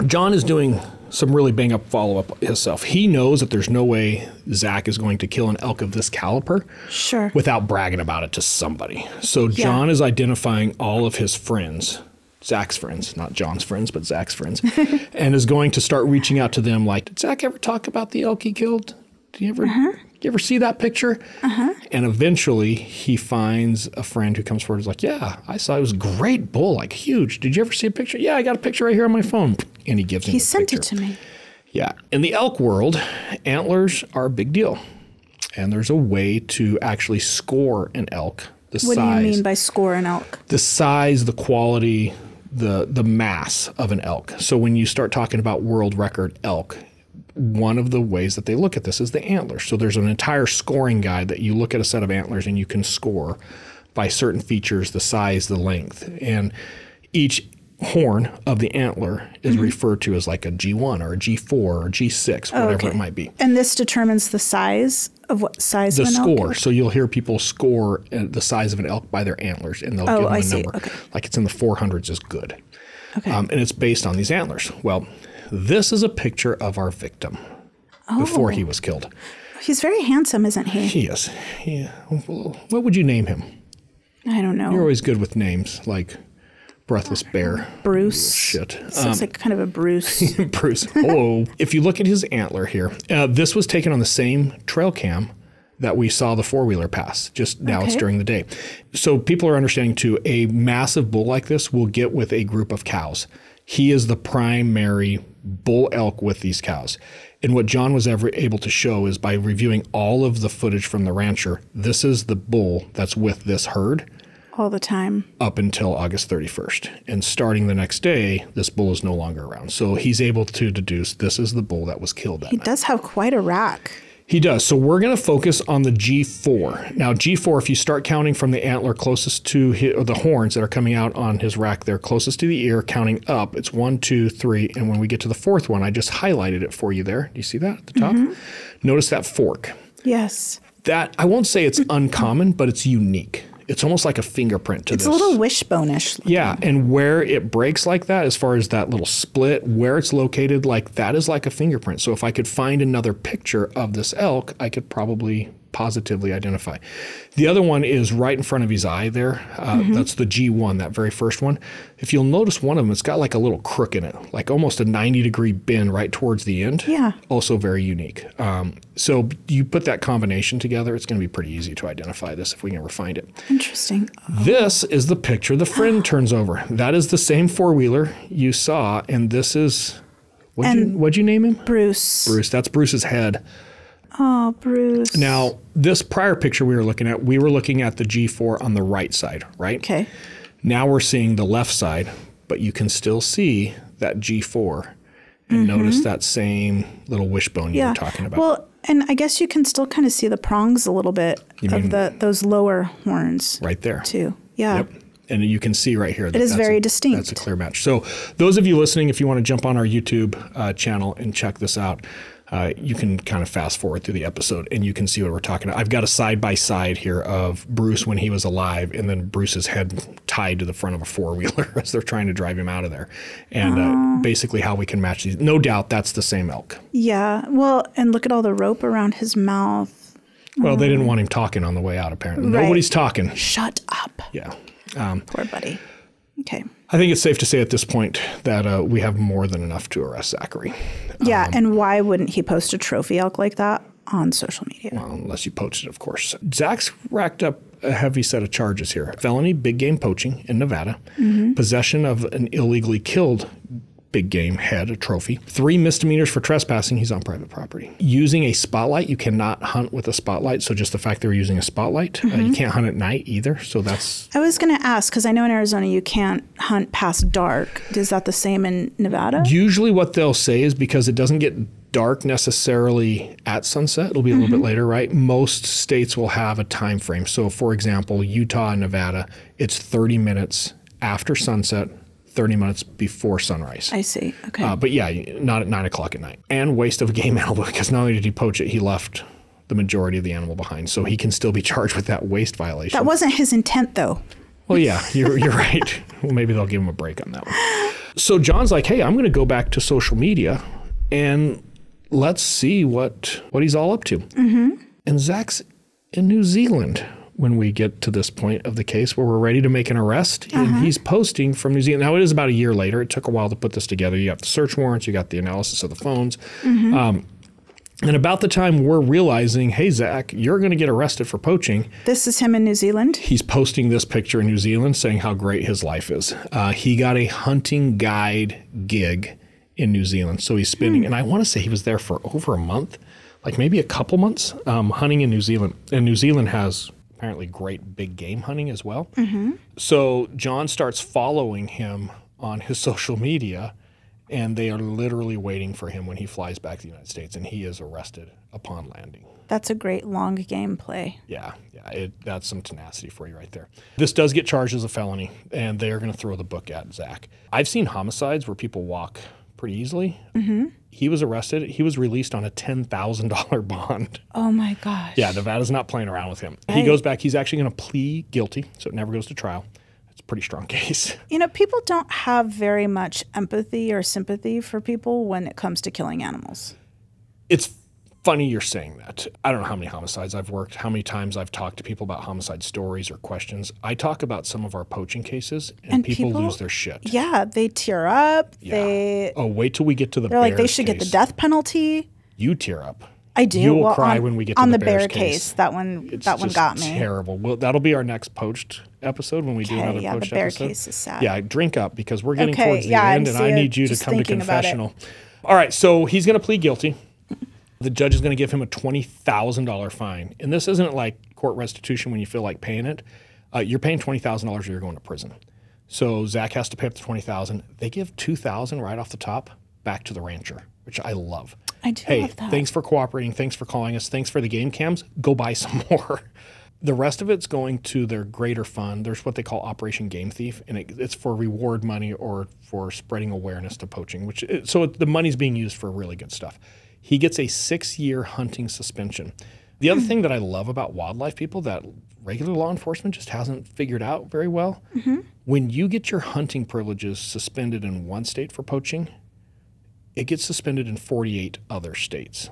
John is doing some really bang-up follow-up himself. He knows that there's no way Zach is going to kill an elk of this caliber without bragging about it to somebody. So John is identifying all of his friends, Zach's friends, not John's friends, but Zach's friends, and is going to start reaching out to them like, did Zach ever talk about the elk he killed? Did you ever see that picture? And eventually he finds a friend who comes forward and is like, yeah, I saw it was a great bull, like huge. Did you ever see a picture? Yeah, I got a picture right here on my phone. And he gives him the picture. He sent it to me. Yeah. In the elk world, antlers are a big deal. And there's a way to actually score an elk. What do you mean by score an elk? The size, the quality, the mass of an elk. So when you start talking about world record elk, one of the ways that they look at this is the antlers. So there's an entire scoring guide that you look at a set of antlers and you can score by certain features, the size, the length. And each horn of the antler is referred to as like a G1 or a G4 or G6, whatever it might be. And this determines the size of what size of an elk? The score. So you'll hear people score the size of an elk by their antlers, and they'll give them a number. Okay. Like it's in the 400s is good. Okay. And it's based on these antlers. Well, this is a picture of our victim before he was killed. He's very handsome, isn't he? He is. Yeah. What would you name him? I don't know. You're always good with names, like Breathless Bear. Bruce. Shit. Sounds like kind of a Bruce. Bruce. Hello. If you look at his antler here, this was taken on the same trail cam that we saw the four-wheeler pass. Just now it's during the day. So people are understanding too, a massive bull like this will get with a group of cows. He is the primary bull elk with these cows. And what John was ever able to show is by reviewing all of the footage from the rancher, this is the bull that's with this herd. All the time. Up until August 31st. And starting the next day, this bull is no longer around. So he's able to deduce this is the bull that was killed that night. He does have quite a rack. He does. So we're going to focus on the G4. Now, G4, if you start counting from the antler closest to the horns that are coming out on his rack there, closest to the ear, counting up, it's 1, 2, 3. And when we get to the fourth one, I just highlighted it for you there. Do you see that at the top? Notice that fork. Yes. That, I won't say it's uncommon, but it's unique. It's almost like a fingerprint to this. It's a little wishbone-ish looking. Yeah, and where it breaks like that, as far as that little split, where it's located, like that is like a fingerprint. So if I could find another picture of this elk, I could probably positively identify. The other one is right in front of his eye there. That's the G1, that very first one. If you'll notice one of them, it's got like a little crook in it, like almost a 90-degree bend right towards the end. Yeah. Also very unique. So you put that combination together, it's going to be pretty easy to identify this if we can ever find it. Interesting. This is the picture the friend turns over. That is the same four-wheeler you saw, and this is, what'd you name him? Bruce. Bruce. That's Bruce's head. Oh, Bruce. Now, this prior picture we were looking at the G4 on the right side, right? Okay. Now we're seeing the left side, but you can still see that G4 and notice that same little wishbone you were talking about. Well, and I guess you can still kind of see the prongs a little bit of those lower horns. Right there. Too. Yeah. Yep. And you can see right here. It is very distinct. That's a clear match. So those of you listening, if you want to jump on our YouTube channel and check this out, you can kind of fast forward through the episode and you can see what we're talking about. I've got a side-by-side here of Bruce when he was alive and then Bruce's head tied to the front of a four-wheeler as they're trying to drive him out of there. And basically how we can match these. No doubt that's the same elk. Yeah. Well, and look at all the rope around his mouth. Well, they didn't want him talking on the way out, apparently. Right. Nobody's talking. Shut up. Yeah. Poor buddy. Okay. I think it's safe to say at this point that we have more than enough to arrest Zachary. Yeah, and why wouldn't he post a trophy elk like that on social media? Well, unless you poached it, of course. Zach's racked up a heavy set of charges here. Felony big game poaching in Nevada, possession of an illegally killed big game head, a trophy, 3 misdemeanors for trespassing. He's on private property. Using a spotlight. You cannot hunt with a spotlight. So just the fact they were using a spotlight, you can't hunt at night either. So that's... I was going to ask, because I know in Arizona you can't hunt past dark. Is that the same in Nevada? Usually what they'll say is because it doesn't get dark necessarily at sunset. It'll be a little bit later, right? Most states will have a time frame. So for example, Utah and Nevada, it's 30 minutes after sunset, 30 minutes before sunrise. I see. Okay. But yeah, not at 9 o'clock at night. And waste of a game animal, because not only did he poach it, he left the majority of the animal behind. So he can still be charged with that waste violation. That wasn't his intent, though. Well, yeah, you're right. Well, maybe they'll give him a break on that one. So John's like, hey, I'm going to go back to social media and let's see what he's all up to. And Zach's in New Zealand when we get to this point of the case where we're ready to make an arrest. And he's posting from New Zealand. Now, it is about a year later. It took a while to put this together. You got the search warrants. You got the analysis of the phones. And about the time we're realizing, hey, Zach, you're going to get arrested for poaching. This is him in New Zealand? He's posting this picture in New Zealand saying how great his life is. He got a hunting guide gig in New Zealand. So he's spending, and I want to say he was there for over a month, like maybe a couple months, hunting in New Zealand. And New Zealand has apparently great big game hunting as well. So John starts following him on his social media, and they are literally waiting for him when he flies back to the United States, and he is arrested upon landing. That's a great long game play. Yeah, that's some tenacity for you right there. This does get charged as a felony, and they're going to throw the book at Zach. I've seen homicides where people walk pretty easily. He was arrested. He was released on a $10,000 bond. Oh, my gosh. Yeah, Nevada's not playing around with him. He goes back. He's actually going to plead guilty, so it never goes to trial. It's a pretty strong case. You know, people don't have very much empathy or sympathy for people when it comes to killing animals. It's funny you're saying that. I don't know how many homicides I've worked, how many times I've talked to people about homicide stories or questions. I talk about some of our poaching cases, and people lose their shit. Yeah, they tear up. Yeah. Wait till we get to the They're bears like, they should get the case. death penalty. You tear up. I do. You will cry when we get to on the bear bears case. That one It's got me. Terrible. Well, that'll be our next poached episode when we do another yeah, poached the bear episode. case is sad. Yeah, drink up because we're getting Okay, towards the yeah, end, and I need you to just come to thinking about it. confessional. All right, so he's going to plead guilty. The judge is going to give him a $20,000 fine. And this isn't like court restitution when you feel like paying it. You're paying $20,000 or you're going to prison. So Zach has to pay up the $20,000. They give $2,000 right off the top back to the rancher, which I love. I do Hey, love that. thanks for cooperating. Thanks for calling us. Thanks for the game cams. Go buy some more. The rest of it's going to their greater fund. There's what they call Operation Game Thief, and it's for reward money or for spreading awareness to poaching. So the money's being used for really good stuff. He gets a 6-year hunting suspension. The other thing that I love about wildlife people that regular law enforcement just hasn't figured out very well, when you get your hunting privileges suspended in one state for poaching, it gets suspended in 48 other states.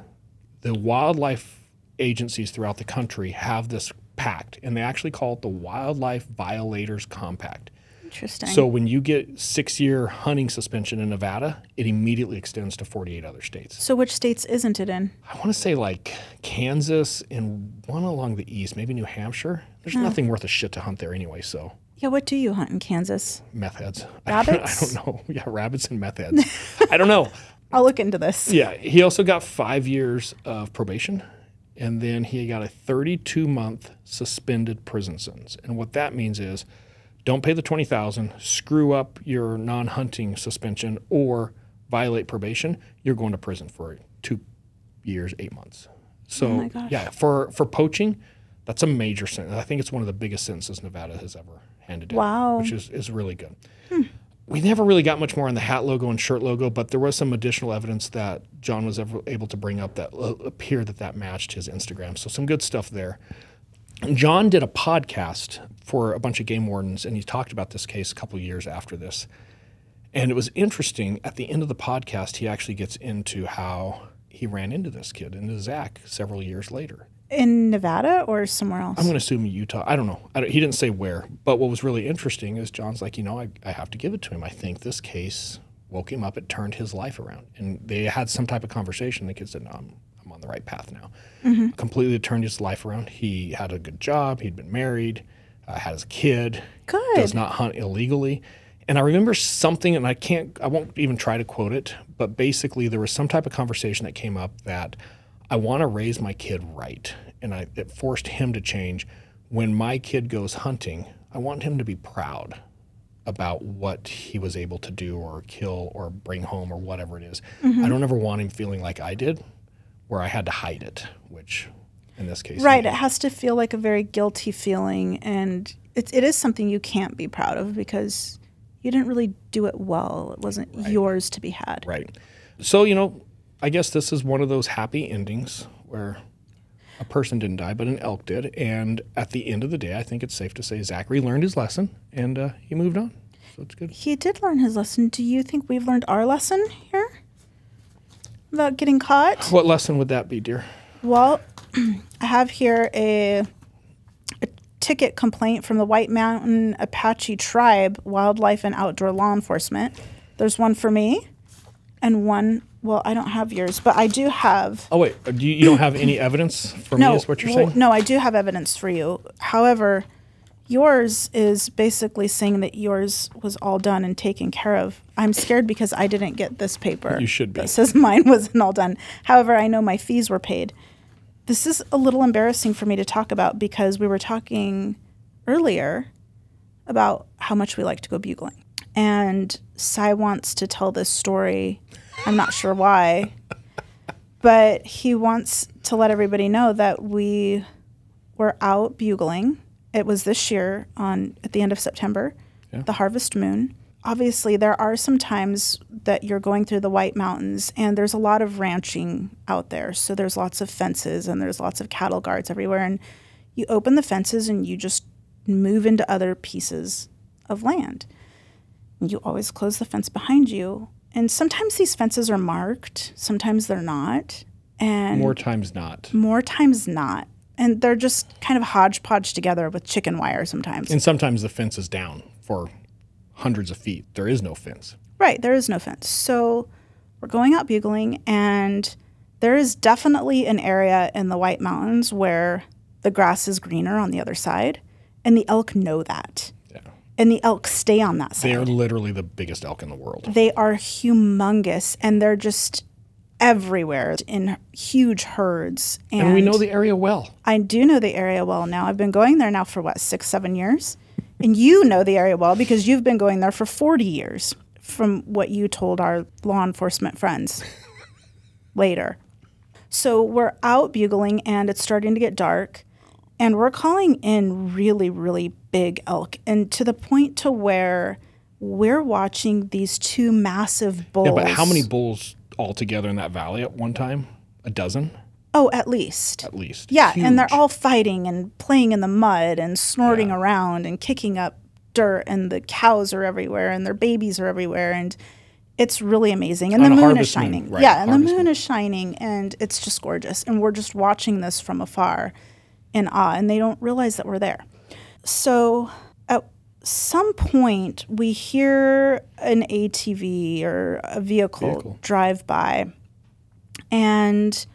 The wildlife agencies throughout the country have this pact, and they actually call it the Wildlife Violators Compact. Interesting. So when you get 6-year hunting suspension in Nevada, it immediately extends to 48 other states. So which states isn't it in? I want to say like Kansas and one along the east, maybe New Hampshire. There's nothing worth a shit to hunt there anyway, so. Yeah, what do you hunt in Kansas? Meth heads. Rabbits? I don't know. Yeah, rabbits and meth heads. I don't know. I'll look into this. Yeah, he also got 5 years of probation, and then he got a 32-month suspended prison sentence. And what that means is don't pay the $20,000, screw up your non-hunting suspension, or violate probation, you're going to prison for 2 years, 8 months. So, oh my gosh. yeah, for poaching, that's a major sentence. I think it's one of the biggest sentences Nevada has ever handed down, Wow. which is really good. We never really got much more on the hat logo and shirt logo, but there was some additional evidence that John was able to bring up that appeared that matched his Instagram. So some good stuff there. John did a podcast for a bunch of game wardens, and he talked about this case a couple of years after this. And it was interesting. At the end of the podcast, he actually gets into how he ran into this kid, into Zach, several years later. In Nevada or somewhere else? I'm going to assume Utah. I don't know. He didn't say where. But what was really interesting is John's like, I have to give it to him. I think this case woke him up. It turned his life around. And they had some type of conversation. The kid said, no, I'm on the right path now. Completely turned his life around. He had a good job. He'd been married, had his kid. Good. Does not hunt illegally. And I remember something, and I won't even try to quote it, but basically there was some type of conversation that came up that I want to raise my kid right. And it forced him to change. When my kid goes hunting, I want him to be proud about what he was able to do or kill or bring home or whatever it is. I don't ever want him feeling like I did, where I had to hide it, which in this case. Right. It has to feel like a very guilty feeling. And it is something you can't be proud of because you didn't really do it well. It wasn't yours to be had. Right. So, I guess this is one of those happy endings where a person didn't die, but an elk did. And at the end of the day, I think it's safe to say Zachary learned his lesson and he moved on. So it's good. He did learn his lesson. Do you think we've learned our lesson here about getting caught? What lesson would that be, dear? Well, I have here a ticket complaint from the White Mountain Apache Tribe, Wildlife and Outdoor Law Enforcement. There's one for me and one. Well, I don't have yours, but I do have. Oh, wait. You don't have any evidence for me is what you're saying? No, I do have evidence for you. However, Yours is basically saying that yours was all done and taken care of. I'm scared because I didn't get this paper. You should be. That says mine wasn't all done. However, I know my fees were paid. This is a little embarrassing for me to talk about because we were talking earlier about how much we like to go bugling. And Cy wants to tell this story. I'm not sure why. But he wants to let everybody know that we were out bugling. It was this year at the end of September, the harvest moon. Obviously, there are some times that you're going through the White Mountains, and there's a lot of ranching out there. So there's lots of fences, and there's lots of cattle guards everywhere. And you open the fences, and you just move into other pieces of land. And you always close the fence behind you. And sometimes these fences are marked. Sometimes they're not. And more times not. More times not. And they're just kind of hodgepodge together with chicken wire sometimes. And sometimes the fence is down for hundreds of feet. There is no fence. Right, there is no fence. So we're going out bugling, and there is definitely an area in the White Mountains where the grass is greener on the other side, and the elk know that. Yeah. And the elk stay on that side. They are literally the biggest elk in the world. They are humongous, and they're just everywhere in huge herds. And we know the area well. I do know the area well now. I've been going there now for, 6-7 years? And you know the area well because you've been going there for 40 years from what you told our law enforcement friends later. So we're out bugling, and it's starting to get dark, and we're calling in really, really big elk, and to the point to where we're watching these two massive bulls. Yeah, but how many bulls altogether in that valley at one time? A dozen? Oh, at least. At least. Yeah, Huge. And they're all fighting and playing in the mud and snorting around and kicking up dirt, and the cows are everywhere and their babies are everywhere, and it's really amazing. And the moon is shining. Right, yeah, and the moon is shining, and it's just gorgeous. And we're just watching this from afar in awe, and they don't realize that we're there. So at some point, we hear an ATV or a vehicle drive by, and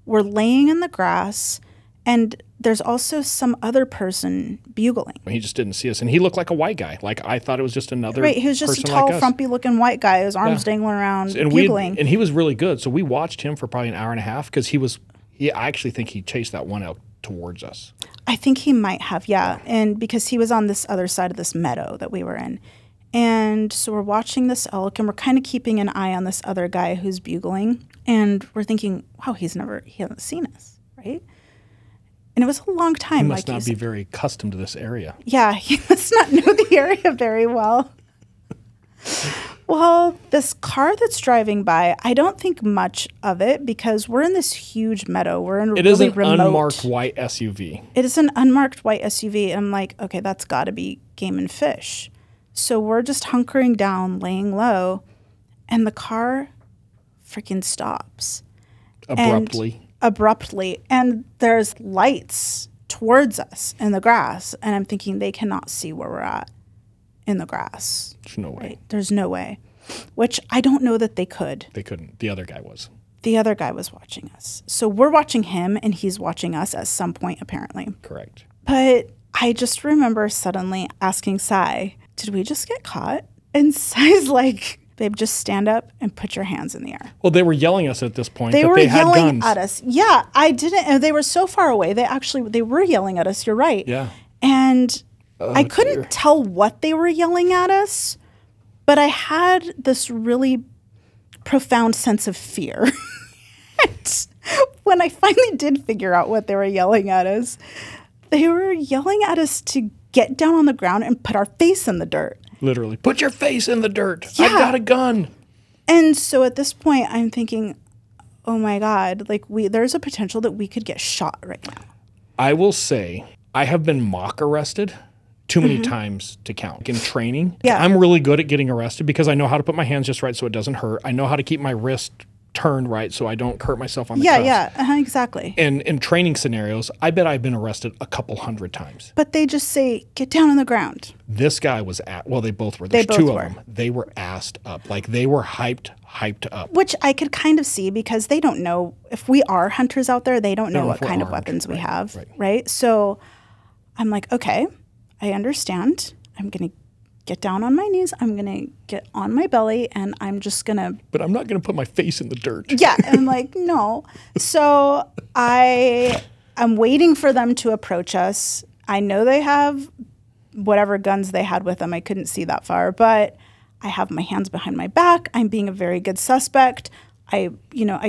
we're laying in the grass, and there's also some other person bugling. He just didn't see us, and he looked like a white guy. Like, I thought it was just another Right, he was just a tall, frumpy-looking white guy, his arms dangling around, and bugling. And he was really good, so we watched him for probably an hour and a half, because I actually think he chased that one elk towards us. I think he might have, and because he was on this other side of this meadow that we were in. And so we're watching this elk, and we're kind of keeping an eye on this other guy who's bugling, and we're thinking, wow, he hasn't seen us, right? And it was a long time. He must not be very accustomed to this area. Yeah, he must not know the area very well. Well, this car that's driving by, I don't think much of it because we're in this huge meadow. We're in a really remote. It is an unmarked white SUV. It is an unmarked white SUV. And I'm like, okay, that's got to be game and fish. So we're just hunkering down, laying low, and the car freaking stops. Abruptly. And there's lights towards us in the grass. And I'm thinking they cannot see where we're at in the grass. There's no way. Right? There's no way. Which I don't know that they could. They couldn't. The other guy was. The other guy was watching us. So we're watching him, and he's watching us at some point, apparently. Correct. But I just remember suddenly asking Cy, did we just get caught? And Cy's like, babe, just stand up and put your hands in the air. Well, they were yelling at us at this point. They were had yelling guns. at us. Yeah, I didn't. And they were so far away. They were yelling at us. You're right. Yeah. And I couldn't tell what they were yelling at us, but I had this really profound sense of fear. And when I finally did figure out what they were yelling at us, they were yelling at us to get down on the ground and put our face in the dirt. Literally, put your face in the dirt. Yeah. I've got a gun. And so at this point, I'm thinking, oh my God, like there's a potential that we could get shot right now. I will say I have been mock arrested too many times to count. In training, I'm really good at getting arrested because I know how to put my hands just right so it doesn't hurt. I know how to keep my wrist turned right so I don't hurt myself on the cuffs. Yeah, exactly. And in training scenarios, I bet I've been arrested a couple hundred times. But they just say, get down on the ground. This guy was they both were. There's two of them. They were assed up. Like they were hyped up. Which I could kind of see because they don't know, if we are hunters out there, they don't know what kind of weapons we have, right? So I'm like, okay, I understand. I'm going to get down on my knees. I'm going to get on my belly and I'm just going to. But I'm not going to put my face in the dirt. Yeah. And I'm like, no. So I'm waiting for them to approach us. I know they have whatever guns they had with them. I couldn't see that far, but I have my hands behind my back. I'm being a very good suspect. I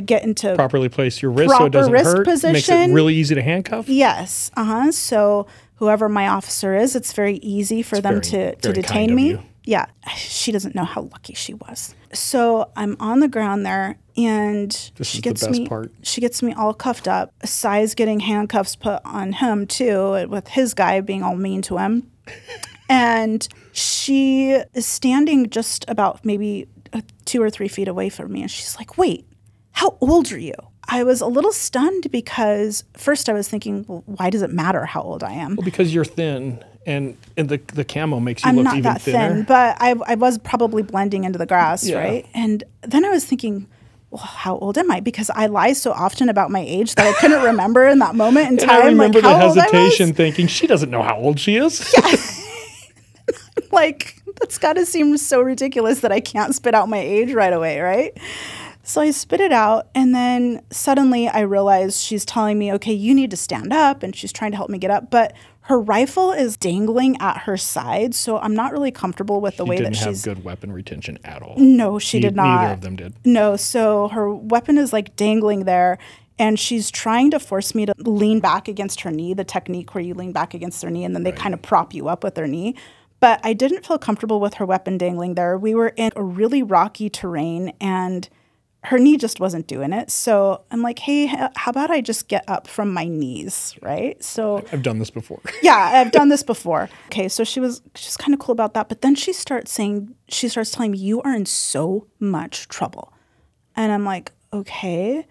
get into properly place your wrist so it doesn't hurt. Position. Makes it really easy to handcuff. Yes. So whoever my officer is, it's very easy for them to detain me. Yeah. She doesn't know how lucky she was. So I'm on the ground there and she gets me all cuffed up. Sai's getting handcuffs put on him too, with his guy being all mean to him. And she is standing just about maybe 2 or 3 feet away from me. And she's like, wait, how old are you? I was a little stunned because first I was thinking, well, why does it matter how old I am? Well, because you're thin and the camo makes you look even thinner. I'm not that thin, but I was probably blending into the grass, right? And then I was thinking, well, how old am I? Because I lie so often about my age that I couldn't remember in that moment in time. I remember the hesitation thinking, she doesn't know how old she is. Yeah. Like, that's got to seem so ridiculous that I can't spit out my age right away, right? So I spit it out, and then suddenly I realize she's telling me, okay, you need to stand up, and she's trying to help me get up, but her rifle is dangling at her side, so I'm not really comfortable with the way that she's... She didn't have good weapon retention at all. No, she did not. Neither of them did. No, so her weapon is like dangling there, and she's trying to force me to lean back against her knee, the technique where you lean back against their knee, and then they kind of prop you up with their knee. But I didn't feel comfortable with her weapon dangling there. We were in a really rocky terrain, and her knee just wasn't doing it. So I'm like, hey, how about I just get up from my knees, right? So I've done this before. Yeah, I've done this before. Okay, so she's kind of cool about that. But then she starts telling me, you are in so much trouble. And I'm like, okay.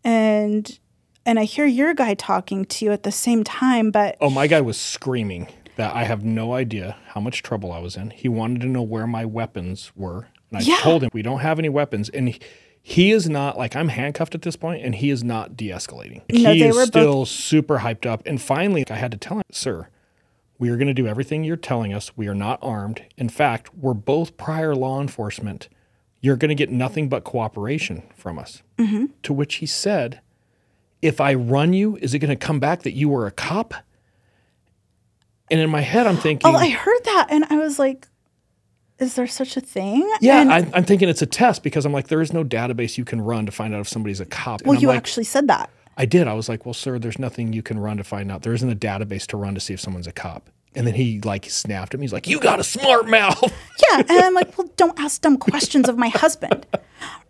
And I hear your guy talking to you at the same time, but... Oh, my guy was screaming that I have no idea how much trouble I was in. He wanted to know where my weapons were. And I told him, we don't have any weapons. And he is not, like, I'm handcuffed at this point, and he is not de-escalating. No, he is still super hyped up. And finally, I had to tell him, sir, we are going to do everything you're telling us. We are not armed. In fact, we're both prior law enforcement. You're going to get nothing but cooperation from us. Mm-hmm. To which he said, if I run you, is it going to come back that you were a cop? And in my head, I'm thinking... Oh, I heard that. And I was like, is there such a thing? Yeah, I'm thinking it's a test because I'm like, there is no database you can run to find out if somebody's a cop. Well, you actually said that. I did. I was like, well, sir, there's nothing you can run to find out. There isn't a database to run to see if someone's a cop. And then he like snapped at me. He's like, you got a smart mouth. Yeah. And I'm like, well, don't ask dumb questions of my husband.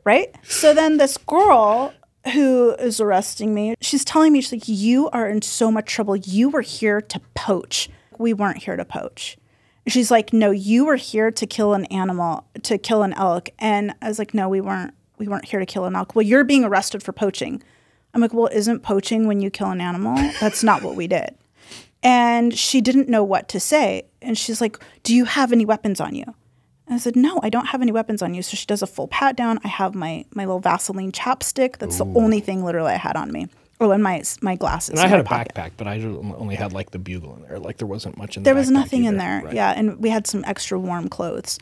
Right? So then this girl who is arresting me, she's telling me, she's like, you are in so much trouble. You were here to poach. We weren't here to poach. She's like, no, you were here to kill an animal, to kill an elk. And I was like, no, we weren't here to kill an elk. Well, you're being arrested for poaching. I'm like, well, isn't poaching when you kill an animal? That's not what we did. And she didn't know what to say. And she's like, do you have any weapons on you? And I said, no, I don't have any weapons on you. So she does a full pat down. I have my little Vaseline chapstick. That's the only thing literally I had on me. Oh, and my glasses. And I had a backpack, but I only had like the bugle in there. Like there wasn't much in there. There was nothing in there. Right. Yeah. And we had some extra warm clothes.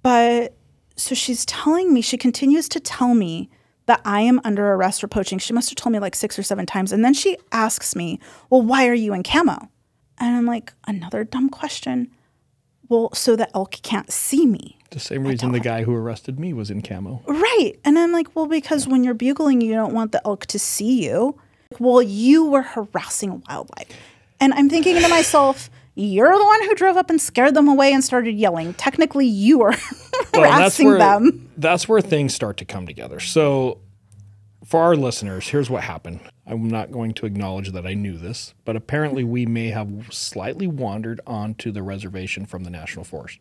But so she's telling me, she continues to tell me that I am under arrest for poaching. She must have told me like 6 or 7 times. And then she asks me, well, why are you in camo? And I'm like, another dumb question. Well, so the elk can't see me. The same reason the guy who arrested me was in camo. Right. And I'm like, well, because when you're bugling, you don't want the elk to see you. Well, you were harassing wildlife. And I'm thinking to myself, you're the one who drove up and scared them away and started yelling. Technically, you were harassing them. That's where things start to come together. So for our listeners, here's what happened. I'm not going to acknowledge that I knew this, but apparently we may have slightly wandered onto the reservation from the National Forest.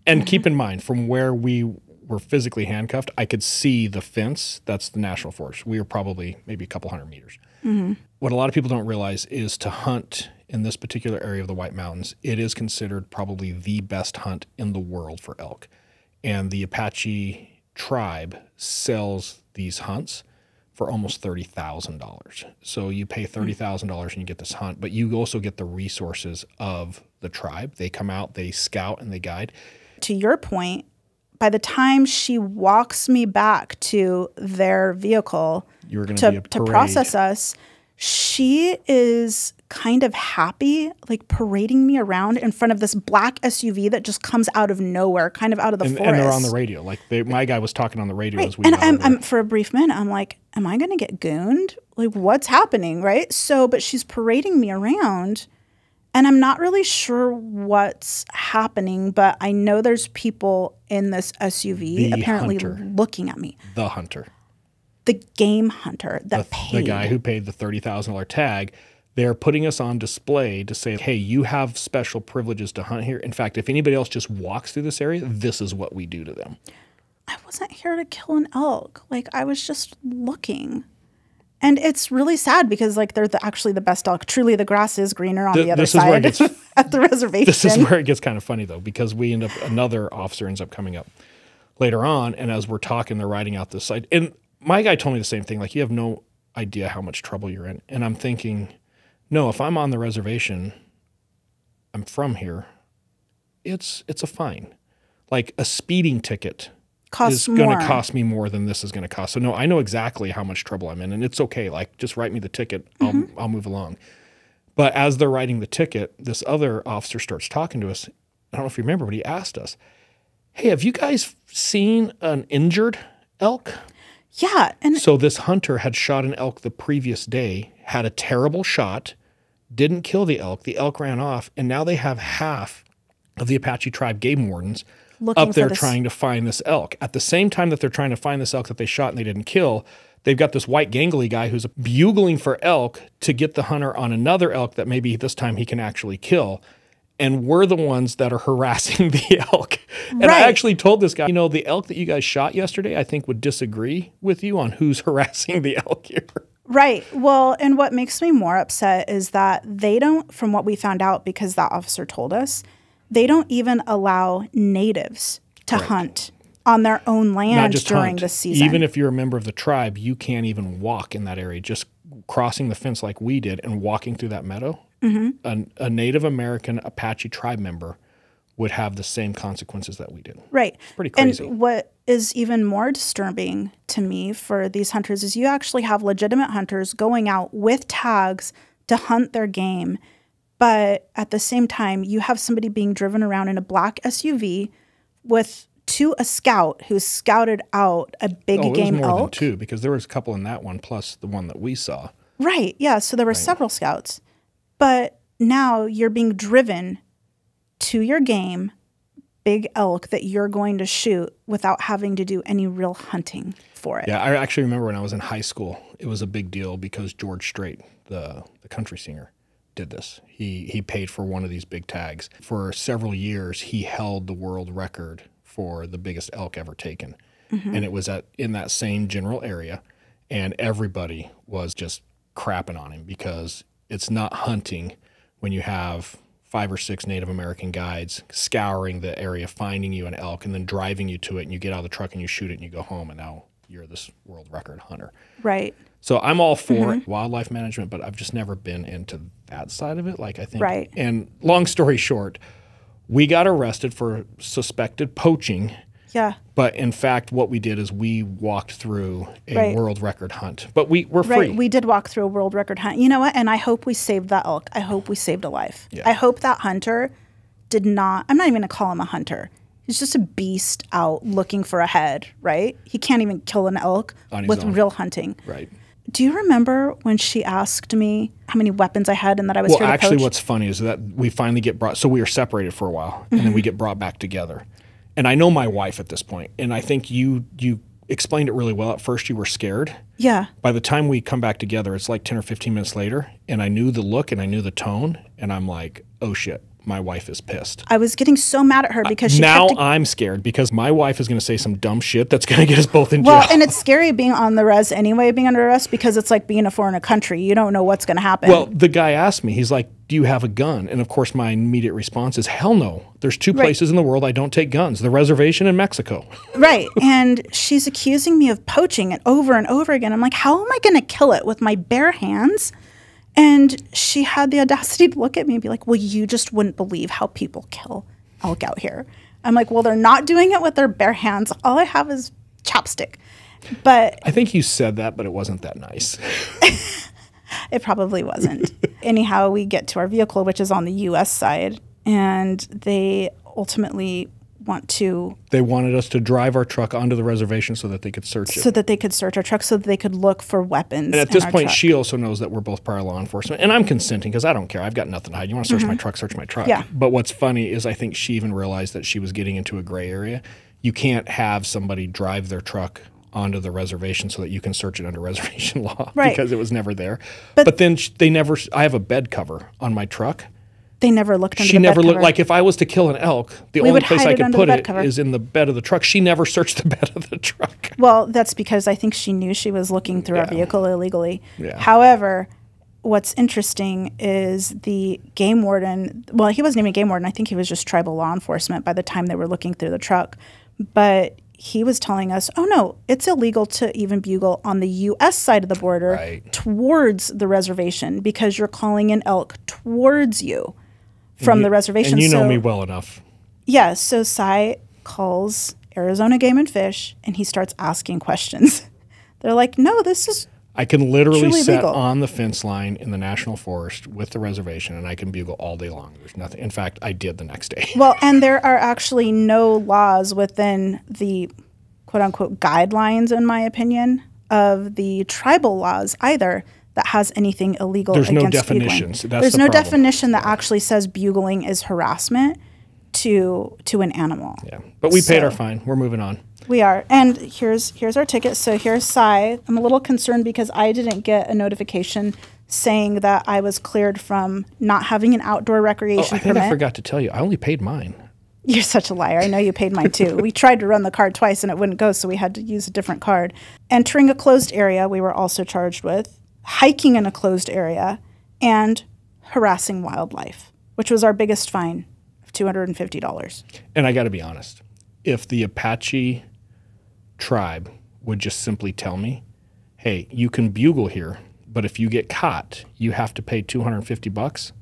And keep in mind, from where we were physically handcuffed, I could see the fence. That's the National Forest. We were probably maybe a couple 100 meters. Mm-hmm. What a lot of people don't realize is to hunt in this particular area of the White Mountains, it is considered probably the best hunt in the world for elk. And the Apache tribe sells these hunts for almost $30,000. So you pay $30,000 and you get this hunt, but you also get the resources of the tribe. They come out, they scout, and they guide. To your point, by the time she walks me back to their vehicle to process us, she is kind of happy, like parading me around in front of this black SUV that just comes out of nowhere, kind of out of the forest. And they're on the radio. Like my guy was talking on the radio as we got over. And for a brief minute, I'm like, am I going to get gooned? Like, what's happening, right? So, but she's parading me around, and I'm not really sure what's happening, but I know there's people in this SUV apparently looking at me. The hunter. The game hunter that paid. The guy who paid the $30,000 tag. They're putting us on display to say, hey, you have special privileges to hunt here. In fact, if anybody else just walks through this area, this is what we do to them. I wasn't here to kill an elk. Like, I was just looking. And it's really sad because, like, they're actually the best elk. Truly, the grass is greener on the other side at the reservation. This is where it gets kind of funny, though, because another officer ends up coming up later on. And as we're talking, they're riding out this side. And my guy told me the same thing. Like, you have no idea how much trouble you're in. And I'm thinking, no, if I'm on the reservation, I'm from here, it's a fine. Like a speeding ticket is going to cost me more than this is going to cost. So no, I know exactly how much trouble I'm in, and it's okay. Like, just write me the ticket. I'll move along. But as they're writing the ticket, this other officer starts talking to us. I don't know if you remember, but he asked us, hey, have you guys seen an injured elk? Yeah. And so this hunter had shot an elk the previous day, had a terrible shot, didn't kill the elk. The elk ran off, and now they have half of the Apache tribe game wardens up there trying to find this elk. At the same time that they're trying to find this elk that they shot and they didn't kill, they've got this white gangly guy who's bugling for elk to get the hunter on another elk that maybe this time he can actually kill. And we're the ones that are harassing the elk. And I actually told this guy, the elk that you guys shot yesterday, I think would disagree with you on who's harassing the elk here. Right. Well, and what makes me more upset is that they don't, from what we found out, because that officer told us, they don't even allow natives to hunt on their own land during the season. Even if you're a member of the tribe, you can't even walk in that area. Just crossing the fence like we did and walking through that meadow, a Native American Apache tribe member would have the same consequences that we did. Right. It's pretty crazy. And what is even more disturbing to me for these hunters is you actually have legitimate hunters going out with tags to hunt their game. But at the same time, you have somebody being driven around in a black SUV to a scout who scouted out a big game elk. It was more than two, because there was a couple in that one plus the one that we saw. Right. Yeah. So there were several scouts. But now you're being driven to your game, big elk that you're going to shoot without having to do any real hunting for it. Yeah, I actually remember when I was in high school, it was a big deal because George Strait, the country singer, did this. He paid for one of these big tags. For several years, he held the world record for the biggest elk ever taken. And it was in that same general area, and everybody was just crapping on him because it's not hunting when you have 5 or 6 Native American guides scouring the area, finding you an elk, and then driving you to it, and you get out of the truck and you shoot it and you go home, and now you're this world record hunter. Right. So I'm all for wildlife management, but I've just never been into that side of it. Like, I think, right. And long story short, we got arrested for suspected poaching. Yeah. But in fact, what we did is we walked through a world record hunt. But we're free. Right. We did walk through a world record hunt. You know what? And I hope we saved that elk. I hope we saved a life. Yeah. I hope that hunter did not, I'm not even going to call him a hunter. He's just a beast out looking for a head, right? He can't even kill an elk with real hunting. Right. Do you remember when she asked me how many weapons I had and that I was here to poach? Well, actually, what's funny is that we finally get brought, so we were separated for a while, and then we get brought back together. And I know my wife at this point, and I think you explained it really well. At first, you were scared. Yeah. By the time we come back together, it's like 10 or 15 minutes later, and I knew the look and I knew the tone, and I'm like, oh shit, my wife is pissed. I was getting so mad at her because she I'm scared because my wife is going to say some dumb shit that's going to get us both in jail. Well, and it's scary being on the res anyway, being under arrest, because it's like being a foreign country. You don't know what's going to happen. Well, the guy asked me, he's like, do you have a gun? And of course, my immediate response is, hell no. There's 2 places in the world I don't take guns, the reservation and Mexico. Right. And she's accusing me of poaching it over and over again. I'm like, how am I going to kill it with my bare hands? And she had the audacity to look at me and be like, well, you just wouldn't believe how people kill elk out here. I'm like, well, they're not doing it with their bare hands. All I have is chopstick. But I think you said that, but it wasn't that nice. it probably wasn't. Anyhow, we get to our vehicle, which is on the U.S. side, and they ultimately They wanted us to drive our truck onto the reservation so that they could search it. So that they could search our truck, so that they could look for weapons. And at this point, she also knows that we're both prior law enforcement. And I'm consenting because I don't care. I've got nothing to hide. You want to search my truck, search my truck. Yeah. But what's funny is I think she even realized that she was getting into a gray area. You can't have somebody drive their truck onto the reservation so that you can search it under reservation law because it was never there. But then I have a bed cover on my truck. They never looked under the bed cover. She never looked. Like if I was to kill an elk, the only place I could put it is in the bed of the truck. She never searched the bed of the truck. Well, that's because I think she knew she was looking through our vehicle illegally. Yeah. However, what's interesting is the game warden, well, he wasn't even a game warden. I think he was just tribal law enforcement by the time they were looking through the truck. But he was telling us, oh, no, it's illegal to even bugle on the U.S. side of the border towards the reservation because you're calling an elk towards you. From the reservation. And you know me well enough. Yeah, so Cy calls Arizona Game and Fish, and he starts asking questions. They're like, no, this is I can literally sit legal on the fence line in the national forest with the reservation, and I can bugle all day long. There's nothing. In fact, I did the next day. Well, and there are actually no laws within the quote-unquote guidelines, in my opinion, of the tribal laws either that has anything illegal There's against no definitions. bugling. There's no definition that actually says bugling is harassment to an animal. Yeah, but we paid our fine. We're moving on. We are. And here's our ticket. So here's Cy. I'm a little concerned because I didn't get a notification saying that I was cleared from not having an outdoor recreation permit. I forgot to tell you. I only paid mine. You're such a liar. I know you paid mine too. We tried to run the card twice and it wouldn't go, so we had to use a different card. Entering a closed area, we were also charged with hiking in a closed area, and harassing wildlife, which was our biggest fine of $250. And I got to be honest, if the Apache tribe would just simply tell me, hey, you can bugle here, but if you get caught, you have to pay $250,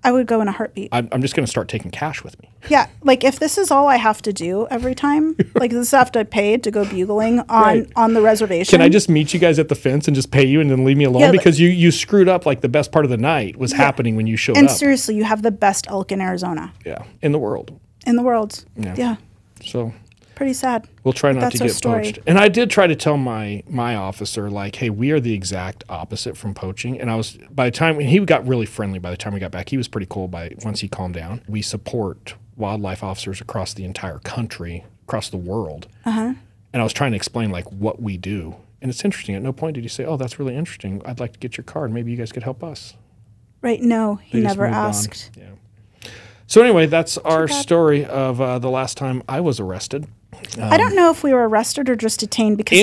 I would go in a heartbeat. I'm just going to start taking cash with me. Yeah, like if this is all I have to do every time, like this I have to pay to go bugling on the reservation. Can I just meet you guys at the fence and just pay you and then leave me alone? Because you screwed up like the best part of the night was happening when you showed up. And seriously, you have the best elk in Arizona. Yeah, in the world. In the world. Yeah. So pretty sad. We'll try not to get poached. And I did try to tell my officer, like, hey, we are the exact opposite from poaching. And by the time he got really friendly by the time we got back, he was pretty cool once he calmed down. We support wildlife officers across the entire country, across the world. And I was trying to explain like what we do. And it's interesting. At no point did he say, oh, that's really interesting. I'd like to get your card. Maybe you guys could help us. Right. No, he never asked. Yeah. So anyway, that's our story of the last time I was arrested. I don't know if we were arrested or just detained because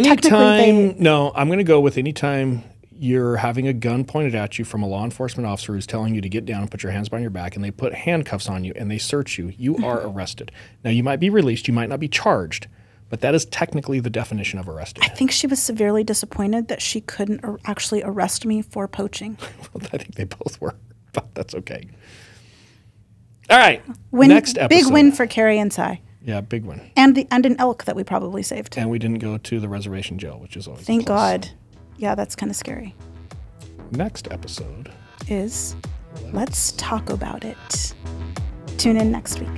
No, I'm going to go with anytime you're having a gun pointed at you from a law enforcement officer who's telling you to get down and put your hands behind your back and they put handcuffs on you and they search you, you are arrested. Now, you might be released, you might not be charged, but that is technically the definition of arrested. I think she was severely disappointed that she couldn't actually arrest me for poaching. Well, I think they both were, but that's okay. All right, next episode. Big win for Keri and Cy. Yeah, big one. And an elk that we probably saved. And we didn't go to the reservation jail, which is always Thank God. Yeah, that's kind of scary. Next episode is Let's Talk About It. Tune in next week.